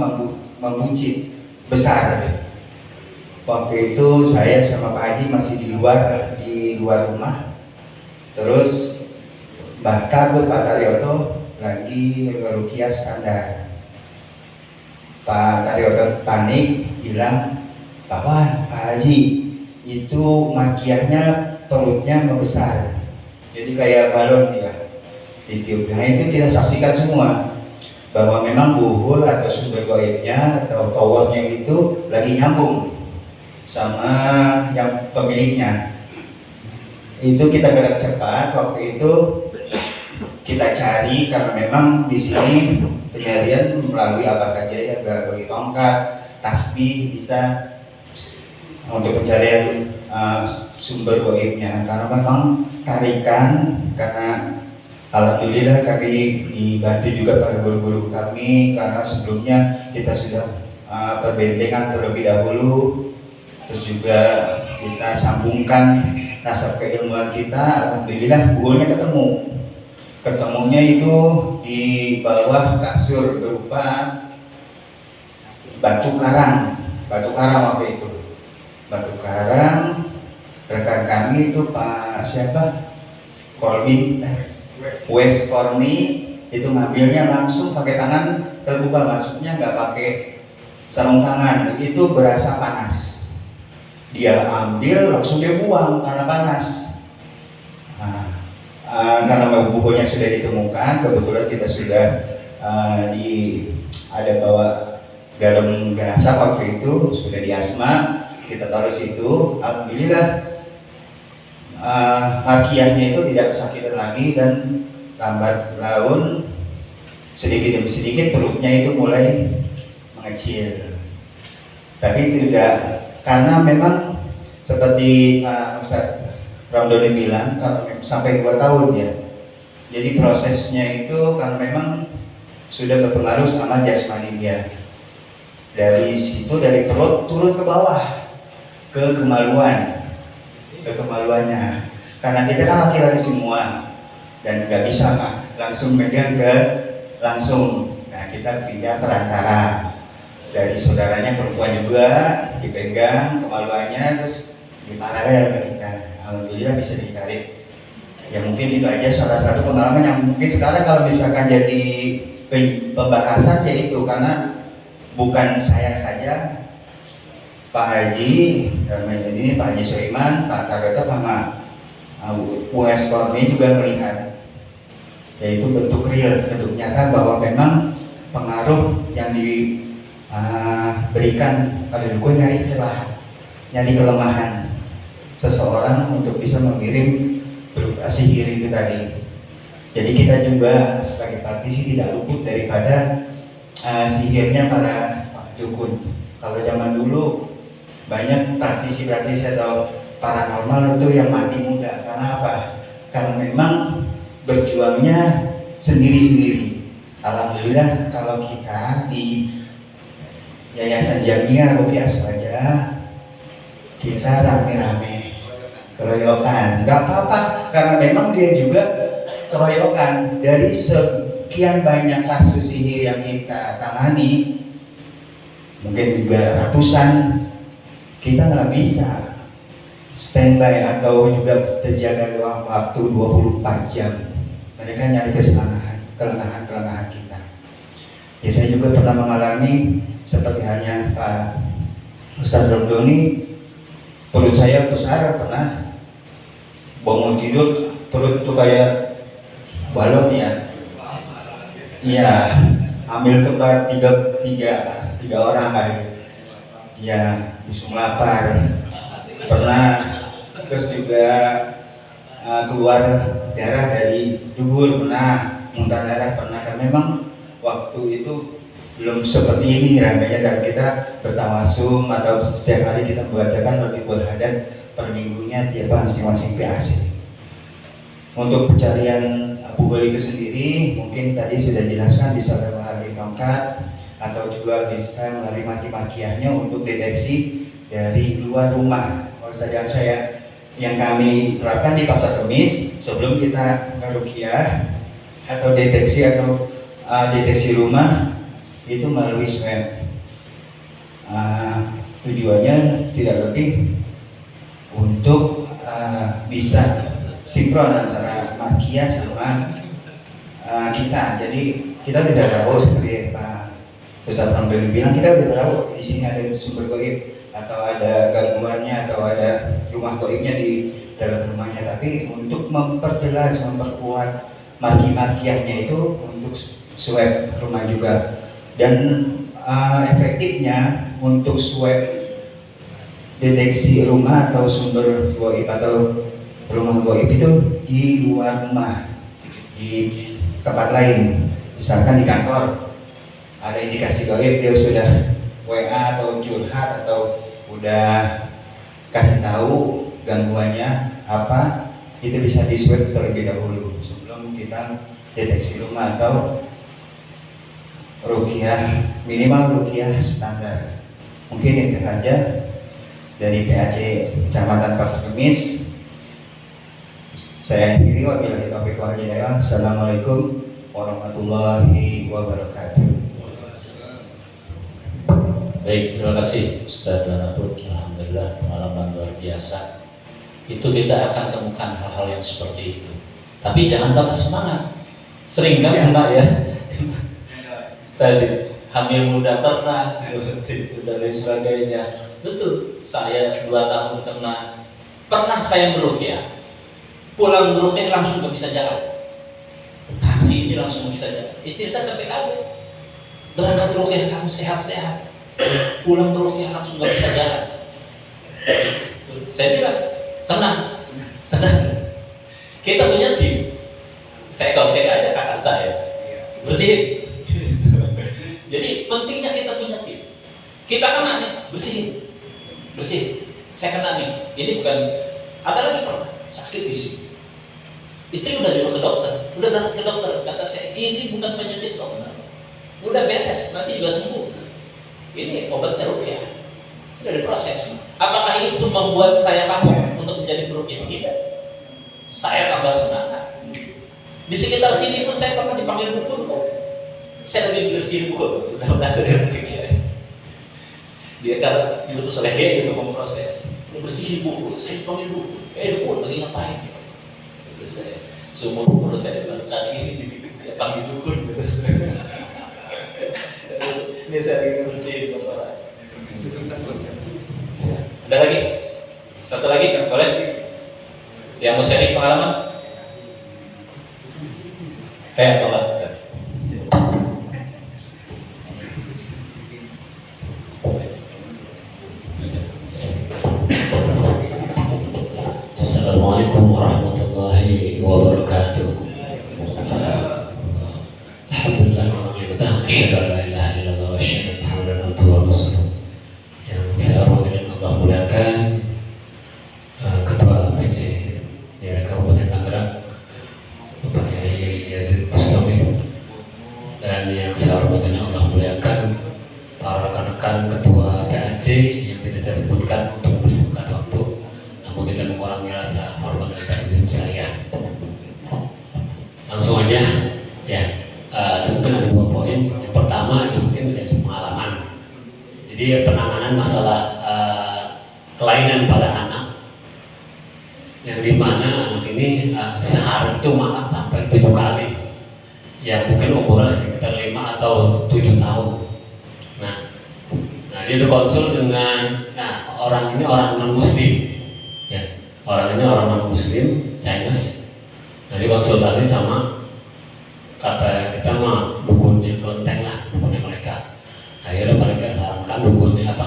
membuncit besar. Waktu itu saya sama Pak Haji masih di luar rumah. Terus Bahkan Pak Taryoto lagi ngerukiah standar. Pak Taryoto panik bilang, Pak Haji itu makiahnya perutnya membesar, jadi kayak balon ya ditiup. Nah itu kita saksikan semua bahwa memang buhul atau sumber gaibnya atau towernya itu lagi nyambung sama yang pemiliknya. Itu kita gerak cepat waktu itu, kita cari karena memang di sini pencarian melalui apa saja ya, melalui tongkat, tasbih bisa untuk pencarian sumber gaibnya. Karena memang tarikan, karena alhamdulillah kami dibantu juga para guru-guru kami, karena sebelumnya kita sudah perbentengan terlebih dahulu, terus juga kita sambungkan nasab keilmuan kita. Alhamdulillah buahnya ketemunya itu di bawah kasur berupa batu karang waktu itu. Batu karang, rekan kami itu Pak siapa? West Korni itu ngambilnya langsung pakai tangan terbuka, maksudnya nggak pakai sarung tangan. Itu berasa panas, dia ambil langsung dia buang karena panas. Karena bukunya sudah ditemukan, kebetulan kita sudah ada bawa garam jenazah waktu itu, sudah diasma, kita taruh situ. Alhamdulillah makiahnya itu tidak kesakitan lagi, dan lambat laun sedikit demi sedikit perutnya itu mulai mengecil. Tapi tidak, karena memang seperti Ustaz Ramdhani bilang, kalau sampai 2 tahun ya. Jadi prosesnya itu karena memang sudah berpengaruh sama jasmani dia. Dari situ, dari perut turun ke bawah, ke kemaluannya. Karena kita kan laki-laki semua dan nggak bisa langsung megang ke langsung. Nah, kita pindah perantara dari saudaranya perempuan juga dipegang kemaluannya, terus diparalel ke kita. Alhamdulillah bisa ditarik. Ya mungkin itu aja salah satu pengalaman yang mungkin sekarang kalau misalkan jadi pembahasan yaitu karena bukan saya saja, Pak Haji, dalam ini Pak Haji Soiman, Pak Tareto sama US Korni juga melihat, yaitu bentuk real, bentuk nyata bahwa memang pengaruh yang diberikan pada dukun nyari kecelakaan, nyari kelemahan seseorang untuk bisa mengirim berupa sihir itu tadi. Jadi kita juga sebagai praktisi tidak luput daripada sihirnya para dukun. Kalau zaman dulu banyak praktisi-praktisi atau paranormal itu yang mati muda. Karena apa? Karena memang berjuangnya sendiri-sendiri. Alhamdulillah kalau kita di Yayasan Jamia Ruqyah saja kita rame-rame keroyokan, nggak apa-apa karena memang dia juga keroyokan. Dari sekian banyak kasus sihir yang kita tangani, mungkin juga ratusan, kita nggak bisa standby atau juga terjaga dalam waktu 24 jam. Mereka nyari kelengahan kita. Ya, saya juga pernah mengalami seperti halnya Pak Ustadz Romdoni, perut saya besar, pernah bangun tidur perut itu kayak balon ya. Iya, hamil kembar tiga orang kali. Iya, busung lapar. Pernah, terus juga keluar darah dari dubur, pernah muntah darah, pernah. Kan memang waktu itu belum seperti ini ramainya, dan kita bertawasum atau setiap hari kita membacakan Raqibul Hadat per minggunya tiap masing-masing PAC. Untuk pencarian bubul itu sendiri mungkin tadi sudah jelaskan, bisa melalui tongkat atau juga bisa melalui maki-makiannya untuk deteksi dari luar rumah. Kalau yang kami terapkan di Pasar Kemis sebelum kita ngeruqyah atau deteksi rumah itu melalui swab. Tujuannya tidak lebih untuk bisa sinkron antara makia sama kita. Jadi kita bisa tahu seperti Pak Ustadz Ramdhani bilang, kita bisa tahu di sini ada sumber gaib atau ada gangguannya atau ada rumah gaibnya di dalam rumahnya. Tapi untuk memperjelas, memperkuat marki-markiahnya itu untuk swab rumah juga. Dan efektifnya untuk swab deteksi rumah atau sumber gaib atau rumah gaib itu di luar rumah, di tempat lain, misalkan di kantor ada indikasi gaib, dia sudah WA atau curhat atau udah kasih tahu gangguannya apa, itu bisa di swab terlebih dahulu sebelum kita deteksi rumah atau ruqyah, minimal ruqyah standar. Mungkin itu saja dari PAC Kecamatan Pasar Kemis. Saya akhiri, wabillahi taufiq wal hidayah. Assalamualaikum warahmatullahi wabarakatuh. Baik, terima kasih Ustaz Danaput. Alhamdulillah, pengalaman luar biasa. Itu kita akan temukan hal-hal yang seperti itu. Tapi jangan patah semangat. Sering kan kena ya. Tadi hamil muda pernah, itu dan lain sebagainya. Betul, saya 2 tahun pernah saya meruqyah. Pulang meruqyah langsung gak bisa jalan. Kaki ini langsung bisa jalan. Istri saya sampai kaget. Berangkat ruqyah kamu sehat-sehat. Pulang meruqyah langsung gak bisa jalan. Saya bilang, tenang. Kita punya tim. Saya kontak aja kakak saya. Bersihin. Jadi pentingnya kita punya tim. Kita kena nih, bersihin. Saya kena nih. Ini bukan, ada lagi pernah sakit di sini. Istri udah dibawa ke dokter, udah berangkat ke dokter. Kata saya, ini bukan penyakit kok, udah beres, nanti juga sembuh. Ini obatnya rukyah. Jadi proses. Apakah itu membuat saya kapok untuk menjadi perukyah? Tidak. Saya tambah semangat. Di sekitar sini pun saya pernah dipanggil dukun kok. Saya lagi bersih dukun, udah belajar dari rukyah. Dia kan diutus oleh dia untuk memproses. Bersihin buku, saya dipanggil dukun. Dukun lagi ngapain? Terus saya seumur umur saya baru kali ini dipanggil dukun. Terus ini saya lagi bersihin orang. Ada lagi? Satu lagi kan boleh? Yang mau sharing pengalaman? Kayak apa? Assalamualaikum warahmatullahi wabarakatuh. Alhamdulillah asyhadu an la ilaha illallah wa asyhadu anna Muhammadan abduhu wa rasuluh. Yang saya hormati dan Allah muliakan Ketua PC daerah Kabupaten Tangerang Bapak Yai Yazid Bustami, dan yang saya hormati dan Allah muliakan para rekan-rekan Ketua PAC yang tidak saya sebutkan untuk bersingkat waktu, namun tidak mengurangi rasa hormat dan takzim saya. Langsung aja ya. Mungkin ada 2 poin. Yang pertama yang mungkin menjadi pengalaman. Jadi penanganan masalah kelainan pada anak, yang dimana anak ini sehari itu makan sampai 7 kali, yang mungkin umurnya sekitar 5 atau 7 tahun. Nah dia berkonsul dengan orang ini orang non muslim, ya orang ini orang non muslim Chinese. Nah dia konsultasi sama, kata kita mah dukunnya kelenteng lah, dukunnya mereka. Akhirnya mereka sarankan dukunnya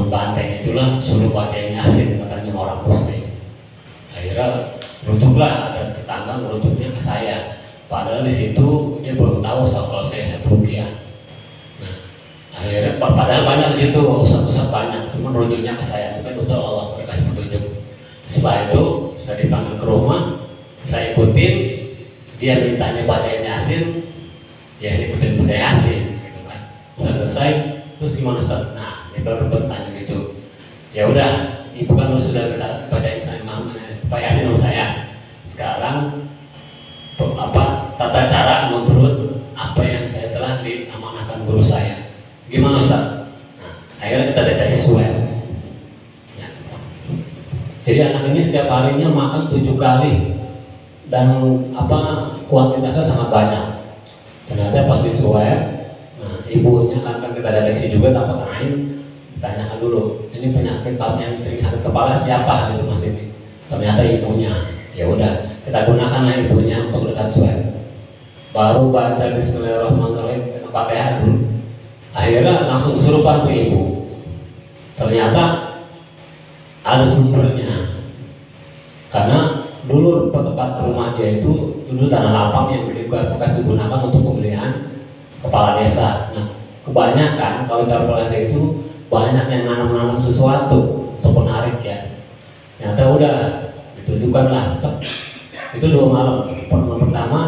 banteng itulah suruh bacain Yasin, katanya orang muslim. Akhirnya rujuklah, ada tetangga merujuknya ke saya, padahal di situ dia belum tahu soal kalau saya rukyah. Nah akhirnya padahal banyak di situ, ustaz-ustaz banyak, cuma rujuknya ke saya, mungkin betul Allah berkasih petunjuk. Setelah itu saya dipanggil ke rumah, saya ikutin. Dia mintanya bacain Yasin, ya ikutin baca Yasin, gitu kan. Selesai, terus gimana Ustaz? Nah, dia baru bertanya gitu. Ya udah, ibu kan sudah bacain Pak Yasin sama saya. Sekarang tata cara menurut apa yang saya telah diamanahkan guru saya. Gimana Ustaz? Nah, akhirnya kita deteksi swab. Ya. Jadi anak ini setiap harinya makan 7 kali. Dan kuantitasnya sangat banyak. Ternyata pas di swab, ibunya kan kita deteksi juga tanpa lain, ditanyakan dulu, ini penyakit yang sering sakit kepala siapa di rumah sini? Ternyata ibunya. Ya udah, kita gunakanlah ibunya untuk kita swab. Baru baca Bismillahirrahmanirrahim, Fatihah dulu. Akhirnya langsung kesurupan tuh ibu. Ternyata ada sumbernya. Karena dulu tempat rumah dia itu dulu tanah lapang yang bekas digunakan untuk pemeliharaan kepala desa. Nah, kebanyakan kalau kepala desa itu banyak yang nanam sesuatu untuk menarik ya. Ternyata udah ditujukanlah. Itu 2 malam. Malam pertama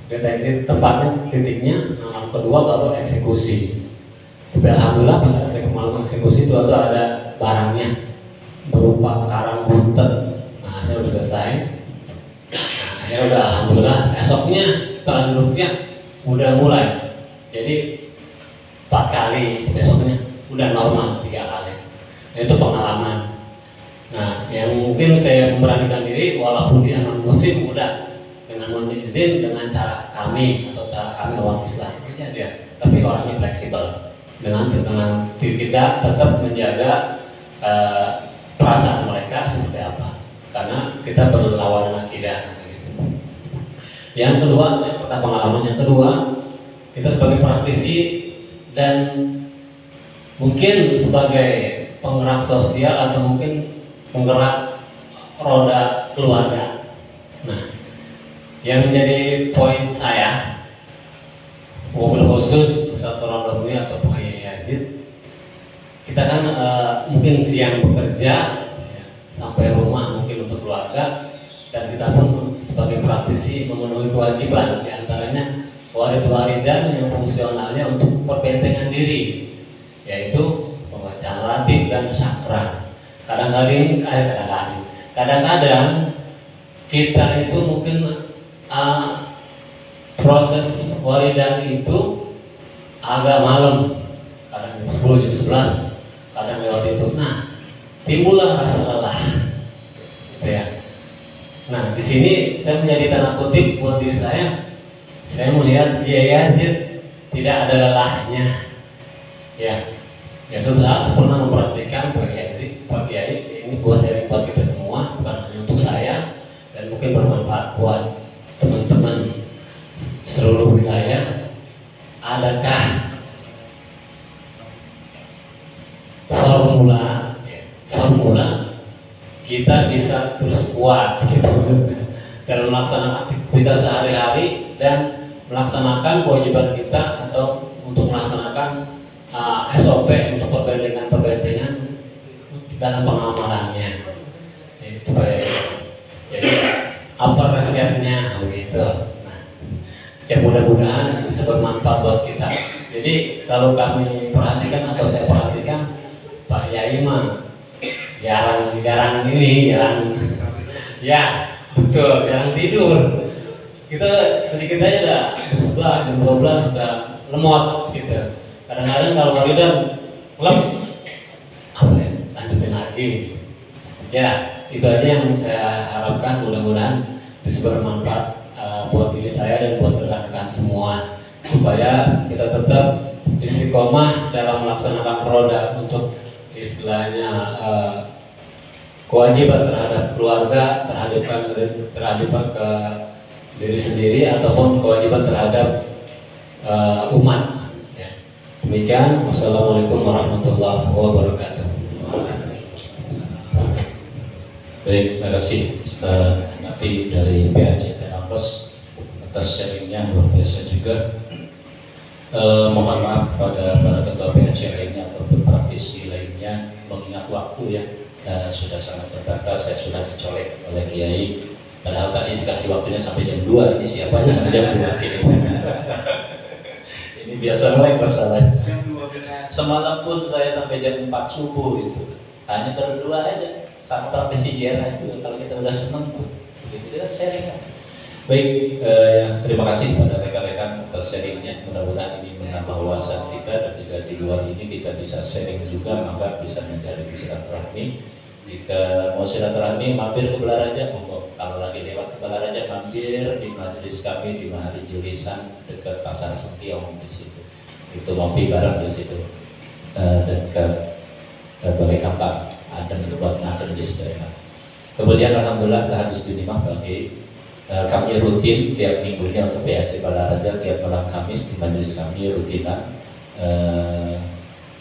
deteksi tempatnya, titiknya. Malam kedua baru eksekusi. Tapi alhamdulillah pas malam eksekusi itu ada barangnya berupa karang buntet. Saya udah selesai. Nah, ya udah alhamdulillah. Esoknya setelah duduknya udah mulai. Jadi 4 kali, besoknya udah normal 3 kali. Nah, itu pengalaman. Nah, yang mungkin saya memberanikan diri walaupun dia non muslim udah dengan mohon izin dengan cara kami atau cara kami orang Islam aja dia. Tapi orangnya fleksibel dengan kita tetap menjaga perasaan mereka seperti apa. Karena kita berlawanan akidah. Yang kedua, pengalaman yang kedua, kita sebagai praktisi dan mungkin sebagai penggerak sosial atau mungkin penggerak roda keluarga. Nah, yang menjadi poin saya, mobil khusus Ustaz Rondowi atau Pak Yai Yazid, kita kan mungkin siang bekerja sampai rumah mungkin untuk keluarga, dan kita pun sebagai praktisi memenuhi kewajiban diantaranya walidan yang fungsionalnya untuk perbentengan diri yaitu pembacaan ratib dan syakran. Kadang-kadang kita itu mungkin proses wiridan itu agak malam, kadang jam 10, jam 11, kadang lewat itu. Nah, timbullah rasa lelah, gitu ya. Nah, di sini saya menjadi tanda kutip buat diri saya. Saya melihat Kiai Yazid tidak ada lelahnya, ya. Ya, suatu saat saya pernah memperhatikan Pak Kiai, ini buat sharing buat kita semua, bukan hanya untuk saya, dan mungkin bermanfaat buat teman-teman seluruh wilayah. Adakah formula kita bisa terus kuat gitu dalam melaksanakan aktivitas sehari-hari dan melaksanakan kewajiban kita atau untuk melaksanakan SOP untuk perbandingan dalam pengamalannya. Itu baik. Jadi apa resepnya begitu. Nah, ya mudah-mudahan bisa bermanfaat buat kita. Jadi kalau kami perhatikan atau saya perhatikan, Pak Yai mah jarang ya betul, jarang tidur. Kita sedikit aja dah jam 11, jam 12 sudah lemot gitu. Kadang-kadang kalau wiridan klub lanjutin lagi. Ya, itu aja yang saya harapkan, mudah-mudahan bisa bermanfaat buat diri saya dan buat rekan-rekan semua, supaya kita tetap istiqomah dalam melaksanakan roda untuk istilahnya kewajiban terhadap keluarga, terhadap ke diri sendiri ataupun kewajiban terhadap umat. Ya. Demikian, wassalamualaikum warahmatullahi wabarakatuh. Baik, terima kasih Ustaz Nabi dari PAJ Tenakos atas sharingnya, luar biasa juga. Mohon maaf kepada para ketua PAJ lainnya atau praktisi lainnya, mengingat waktu ya sudah sangat terbatas. Saya sudah dicolek oleh Kiai, padahal tadi dikasih waktunya sampai jam 2. Ini siapa aja sampai jam 2 gini. Ini biasa mulai masalah. Semalam pun saya sampai jam 4 subuh itu hanya berdua aja sama praktisi JNA juga. Kalau kita udah seneng tuh begitu kita sharing. Baik, terima kasih kepada rekan-rekan atas sharingnya. Mudah-mudahan ini menambah wawasan kita, dan jika di luar ini kita bisa sharing juga, maka bisa menjadi silaturahmi. Jika mau silaturahmi, mampir ke Belaraja, monggo. Kalau lagi lewat ke Belaraja, mampir di majelis kami di Mahari Julisan dekat Pasar Sentiong di situ. Itu ngopi bareng di situ. Dekat Balai Kampang, ada buat ngatur di situ. Kemudian alhamdulillah harus dinimah bagi kami rutin tiap minggunya untuk PAJ Balaraja, tiap malam Kamis di majelis kami rutinan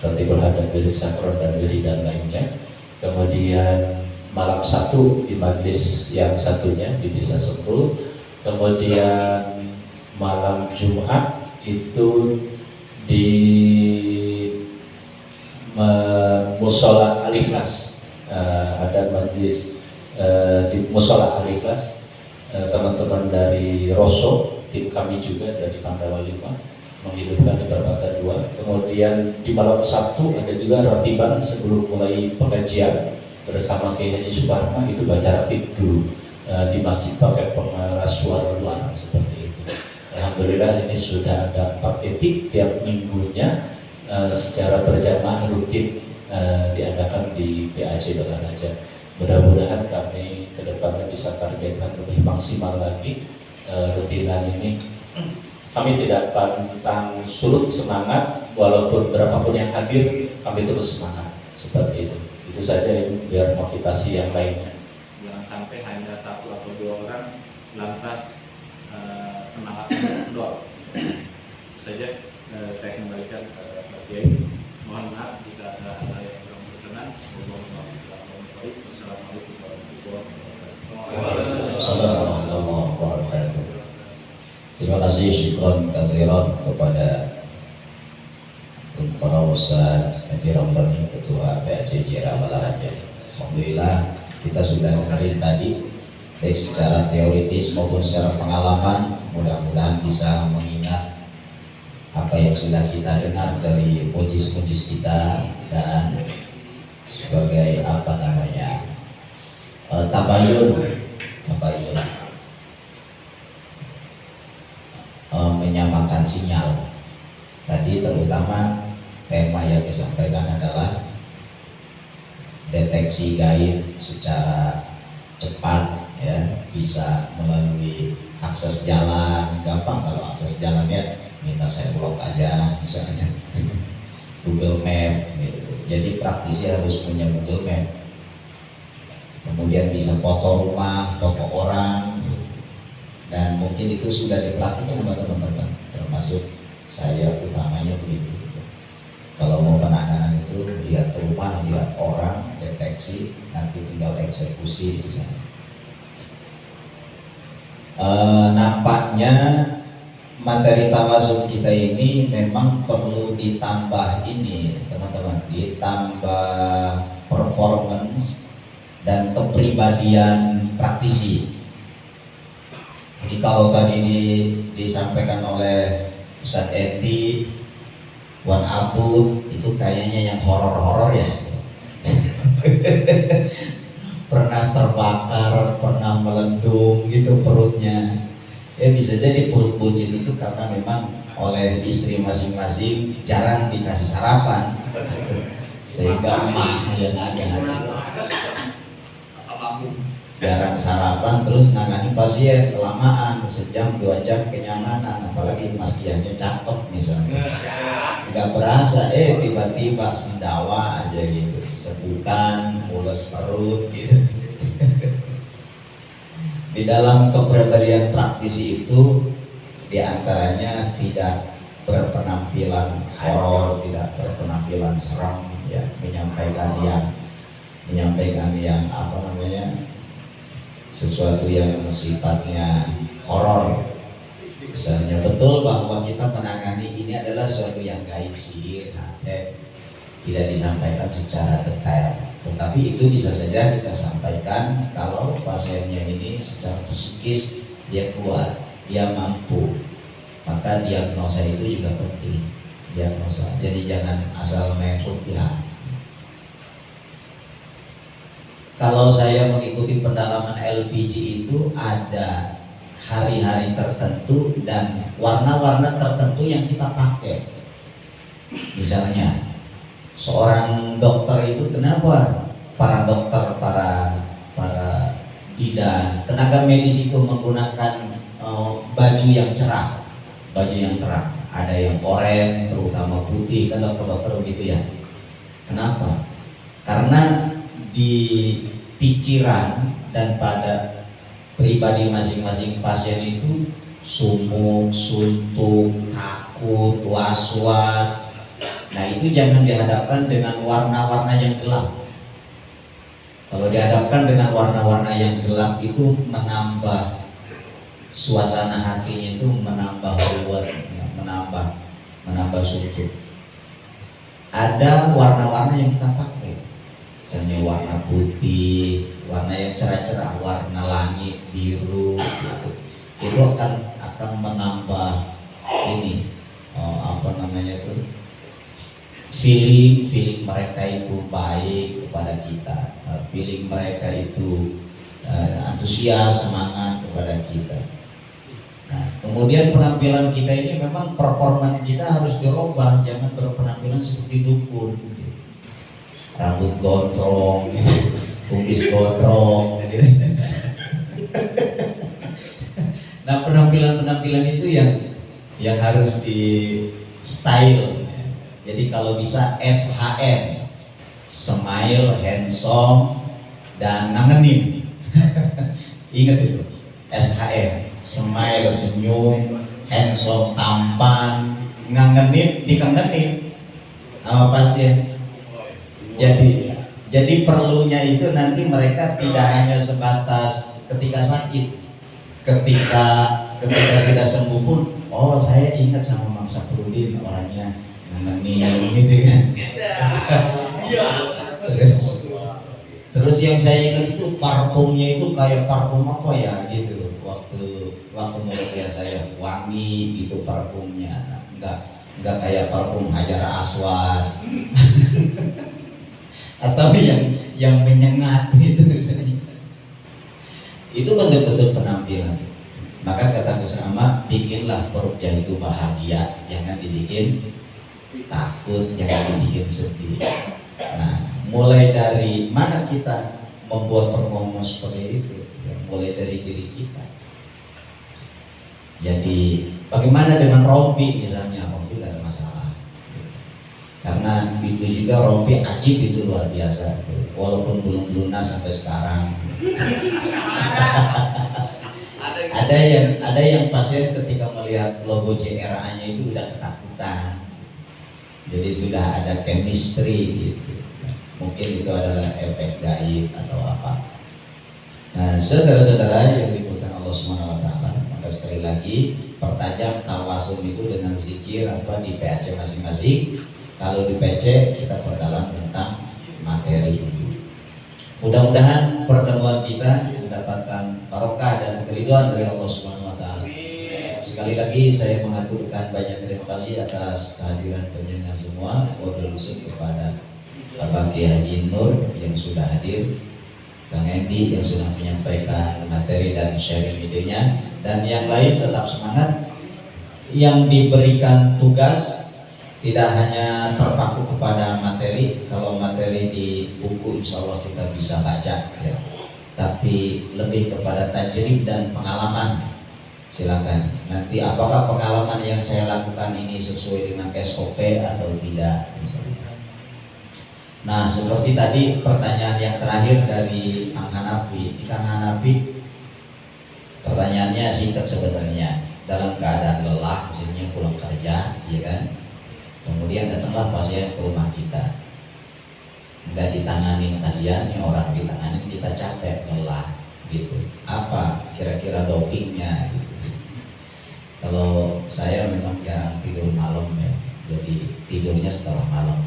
Ratibul Hadad, Wirid Sakron dan Wirid dan lainnya. Kemudian malam Sabtu di majelis yang satunya di Desa Sentul. Kemudian malam Jumat itu di Musola Al-Ikhlas, ada majelis di Musola Al-Ikhlas. Teman-teman dari Rosso, tim kami juga dari Pandawa 5 menghidupkan di Permata 2. Kemudian di malam Sabtu ada juga ratiban sebelum mulai pengajian bersama Kiai Haji Suparma, itu baca ratib dulu di masjid pakai pengeras suara luar seperti itu. Alhamdulillah ini sudah ada 4 titik tiap minggunya secara berjamaah rutin diadakan di PAJ Balaraja. Mudah-mudahan kami ke depannya bisa targetkan lebih maksimal lagi rutinan ini. Kami tidak pantang surut semangat, walaupun berapapun yang hadir, kami terus semangat seperti itu. Itu saja ini biar motivasi yang lainnya. Jangan sampai hanya 1 atau 2 orang lantas semangat doang. Saja saya kembalikan ke Pak Kiai. Mohon maaf jika ada hal yang kurang berkenan. Assalamualaikum Assalamualaikum warahmatullahi wabarakatuh. Terima kasih, syukron katsiran kepada para ustaz Haji Ramdhani, Ketua PAJ JRA Balaraja. Alhamdulillah kita sudah dengerin tadi, baik secara teoritis maupun secara pengalaman. Mudah-mudahan bisa mengingat apa yang sudah kita dengar dari pujis-pujis kita, dan sebagai apa namanya tabayun menyamakan sinyal. Tadi terutama tema yang disampaikan adalah deteksi gaib secara cepat, ya, bisa melalui akses jalan. Gampang kalau akses jalan, ya, minta saya blok aja misalnya. Google Map gitu. Jadi praktisi harus punya Google Map. Kemudian bisa foto rumah, foto orang gitu. Dan mungkin itu sudah dipraktikkan sama teman-teman, termasuk saya utamanya begitu. Kalau mau penanganan itu lihat rumah, lihat orang, deteksi, nanti tinggal eksekusi misalnya. Nampaknya materi tawasul kita ini memang perlu ditambah ini, teman-teman, ditambah performance dan kepribadian praktisi. Jadi kalau tadi disampaikan oleh Ustadz Edi, Wan Abud, itu kayaknya yang horor-horor ya. Pernah terbakar, pernah melendung gitu perutnya. Ya bisa jadi perut buncit itu karena memang oleh istri masing-masing jarang dikasih sarapan, sehingga emak yang ada jarang sarapan, terus nangani pasien kelamaan, sejam 2 jam kenyamanan, apalagi markiannya cakep misalnya, nggak berasa tiba-tiba sendawa aja gitu, sesebukan, mulus perut gitu. Di dalam kepribadian praktisi itu diantaranya tidak berpenampilan horor, tidak berpenampilan serem, ya, menyampaikan yang apa namanya, sesuatu yang sifatnya horor. Misalnya betul bahwa kita menangani ini adalah sesuatu yang gaib, sihir, santet, tidak disampaikan secara detail. Tetapi itu bisa saja kita sampaikan kalau pasiennya ini secara psikis dia kuat, dia mampu. Maka diagnosa itu juga penting. Diagnosa. Jadi jangan asal main rupiah. Kalau saya mengikuti pendalaman LPG itu ada hari-hari tertentu dan warna-warna tertentu yang kita pakai. Misalnya seorang dokter itu, kenapa para dokter, para bidan, tenaga medis itu menggunakan baju yang cerah, ada yang oranye, terutama putih, kan dokter-dokter begitu ya. Kenapa? Karena di pikiran dan pada pribadi masing-masing pasien itu sumuk, suntuk, takut, was-was. Nah itu jangan dihadapkan dengan warna-warna yang gelap. Kalau dihadapkan dengan warna-warna yang gelap itu menambah suasana hatinya, itu menambah ruwet, menambah suntuk. Ada warna-warna yang kita pakai, misalnya warna putih, warna yang cerah-cerah, warna langit, biru, gitu. Itu akan menambah ini, feeling mereka itu baik kepada kita, feeling mereka itu antusias, semangat kepada kita. Nah, kemudian penampilan kita ini memang performa kita harus dirubah, jangan berpenampilan seperti dukun, rambut gondrong, kumis gondrong. Nah, penampilan itu yang harus di style. Jadi kalau bisa SHN, smile, handsome, dan ngangenin. Ingat itu, SHN, smile, senyum, handsome, tampan, ngangenin, dikangenin sama pasien. Jadi perlunya itu nanti mereka tidak hanya sebatas ketika sakit, ketika sudah sembuh pun, oh saya ingat sama Mang Saprudin, orangnya ngangenin gitu kan. Terus yang saya ingat itu parfumnya itu kayak parfum apa ya gitu, waktu menurut saya wangi gitu parfumnya. nggak kayak parfum Hajar Aswad atau yang menyengat itu misalnya. Itu betul-betul penampilan. Maka kata Gus Ahmad, bikinlah perutnya itu bahagia, jangan dibikin takut, jangan dibikin sedih. Nah, mulai dari mana kita membuat performa seperti itu? Ya, mulai dari diri kita. Jadi bagaimana dengan rompi misalnya? Rompi tidak ada masalah, karena itu juga rompi ajib itu luar biasa, walaupun belum lunas sampai sekarang. ada yang pasien ketika melihat logo JRA-nya itu udah ketakutan. Jadi sudah ada chemistry gitu. Mungkin itu adalah efek gaib atau apa. Nah, saudara-saudara yang dimuliakan Allah Subhanahu wa taala, maka sekali lagi pertajam tawasul itu dengan zikir apa di PAC masing-masing. Kalau di PC kita perdalam tentang materi ini. Mudah-mudahan pertemuan kita mendapatkan barokah dan keridhaan dari Allah Subhanahu wa taala. Sekali lagi saya mengaturkan banyak terima kasih atas kehadiran penjenengan semua. Wabillahi taufiq kepada Bapak Kiai Haji Nur yang sudah hadir, Kang Endi yang sudah menyampaikan materi dan sharing idenya, dan yang lain tetap semangat. Yang diberikan tugas tidak hanya terpaku kepada materi. Kalau materi di buku insya Allah kita bisa baca ya. Tapi lebih kepada tajrib dan pengalaman. Silakan. Nanti apakah pengalaman yang saya lakukan ini sesuai dengan SOP atau tidak misalnya. Nah, seperti tadi pertanyaan yang terakhir dari Kang Hanafi. Kang Hanafi pertanyaannya singkat sebenarnya. Dalam keadaan lelah, misalnya pulang kerja, ya kan? Kemudian datanglah pasien ke rumah kita. Enggak ditanganin, kasihannya orang ditanganin, kita capek, lelah gitu. Apa kira-kira dopingnya gitu. Kalau saya memang jarang tidur malam ya. Jadi tidurnya setelah malam.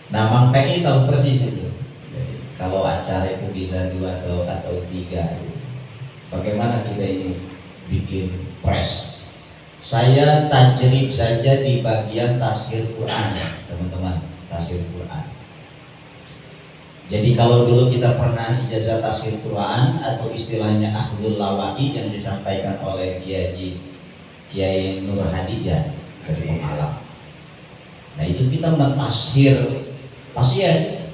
Nah, Mang Pei tahu persis itu. Jadi, kalau acara itu bisa 2 atau 3 gitu. Bagaimana kita ini bikin press? Saya tajrib saja di bagian tafsir Quran, teman-teman, tafsir Quran. Jadi kalau dulu kita pernah ijazah tafsir Quran atau istilahnya akhdul lawai yang disampaikan oleh Kiai Nur Hadijah dari Pemalang. Nah, itu kita mentafsir pasien.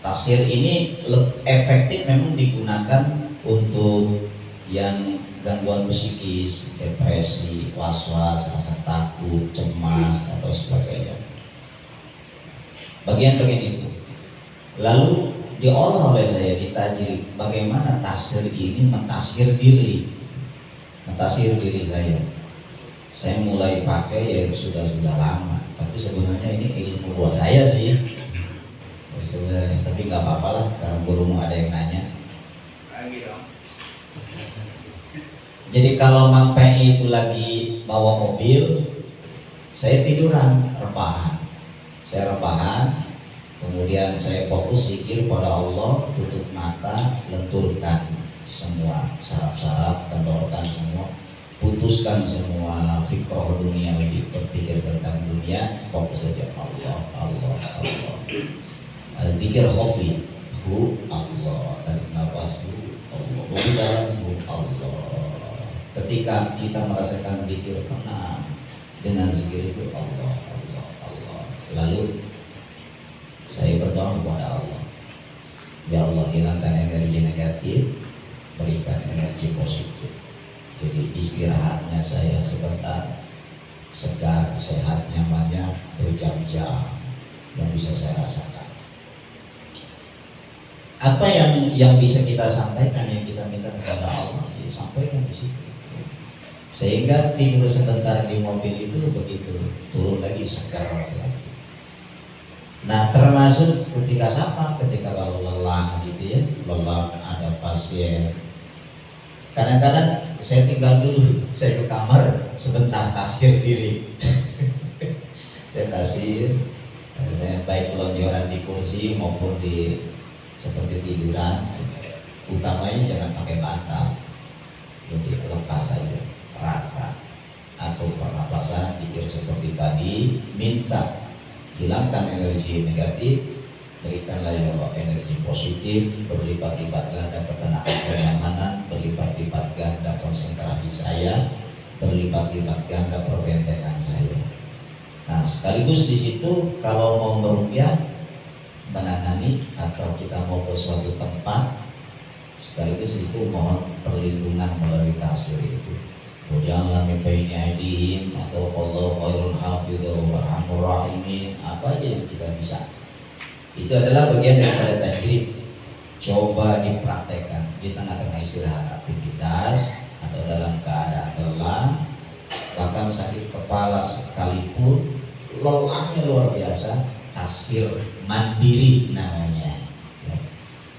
Tafsir ini efektif memang digunakan untuk yang gangguan psikis, depresi, was-was, rasa takut, cemas atau sebagainya. Bagian-bagian itu. Lalu diolah oleh saya di tajrib bagaimana tafsir ini mentafsir diri. Mentafsir diri saya. Saya mulai pakai ya sudah lama, tapi sebenarnya ini ilmu buat saya sih. Sebenarnya, tapi nggak apa-apa lah karena belum ada yang nanya. Jadi kalau Mang Pei itu lagi bawa mobil, saya tiduran, rebahan. Saya rebahan, kemudian saya fokus zikir pada Allah, tutup mata, lenturkan semua saraf-saraf, kendorkan semua, putuskan semua fikroh dunia, lebih berpikir tentang dunia, fokus saja Allah, Allah, Allah. Zikir khafi, hu Allah, tarik nafas hu Allah, dalam hu Allah. Ketika kita merasakan zikir tenang dengan zikir itu Allah, Allah, Allah. Lalu saya berdoa kepada Allah, ya Allah hilangkan energi negatif, berikan energi positif. Jadi istirahatnya saya sebentar, segar, sehat, nyamannya berjam-jam yang bisa saya rasakan. Apa yang bisa kita sampaikan, yang kita minta kepada Allah, ya sampaikan di situ. Sehingga tidur sebentar di mobil itu begitu turun lagi segar lagi. Nah, termasuk ketika sama, ketika kalau lelah gitu ya, lelah ada pasien. Kadang-kadang saya tinggal dulu, saya ke kamar sebentar tasir diri. Saya tasir, saya baik pelonjoran di kursi maupun di seperti tiduran. Utamanya jangan pakai bantal. Jadi lepas saja, rata. Atau pernapasan jika seperti tadi, minta hilangkan energi negatif, berikanlah ya Allah energi positif, berlipat-lipat ganda ketenangan kenyamanan, berlipat-lipat ganda konsentrasi saya, berlipat-lipat ganda perbentengan saya. Nah, sekaligus di situ kalau mau meruqyah, menangani atau kita mau ke suatu tempat, sekaligus itu mohon perlindungan melalui tasir itu. Janganlah mimpin aidihim atau Allah khairul hafidhu warhamur rahimin, apa aja yang kita bisa. Itu adalah bagian daripada tajrid. Coba dipraktekkan di tengah-tengah istirahat aktivitas atau dalam keadaan lelah, bahkan sakit kepala sekalipun, lelahnya luar biasa, tasir mandiri namanya. Ya.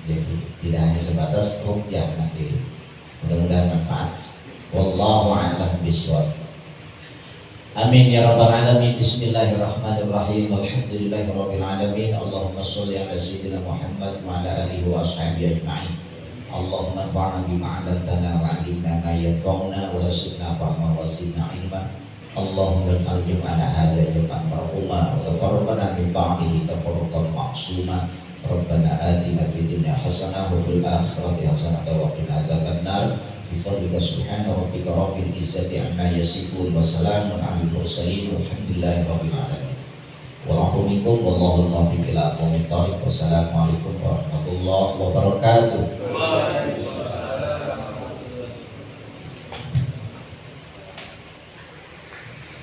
Jadi tidak hanya sebatas ruqyah mandiri. Mudah-mudahan manfaat. Wallahu a'lam bishawab. Amin ya rabbal alamin. Bismillahirrahmanirrahim. Alhamdulillahirabbil alamin. Allahumma shalli ala sayyidina Muhammad wa ala alihi wa ashabihi ajma'in. Allahumma anfa'na bima 'allamtana wa 'allimna ma yanfa'una wa zidna fahma wa zidna ilma. Allahumma ij'al jam'ana hadha jam'an marhuma wa tafarraqana min ba'dihi tafarruqan ma'suma. Rabbana atina fid dunya hasanah wa fil akhirati hasanah wa qina adzabannar. Bifadlika subhana rabbika rabbil izzati amma yasifun wa salamun 'alal mursalin walhamdulillahi rabbil alamin. Wa afu minkum wallahu muwaffiq ila aqwamit thariq. Wassalamualaikum warahmatullahi wabarakatuh.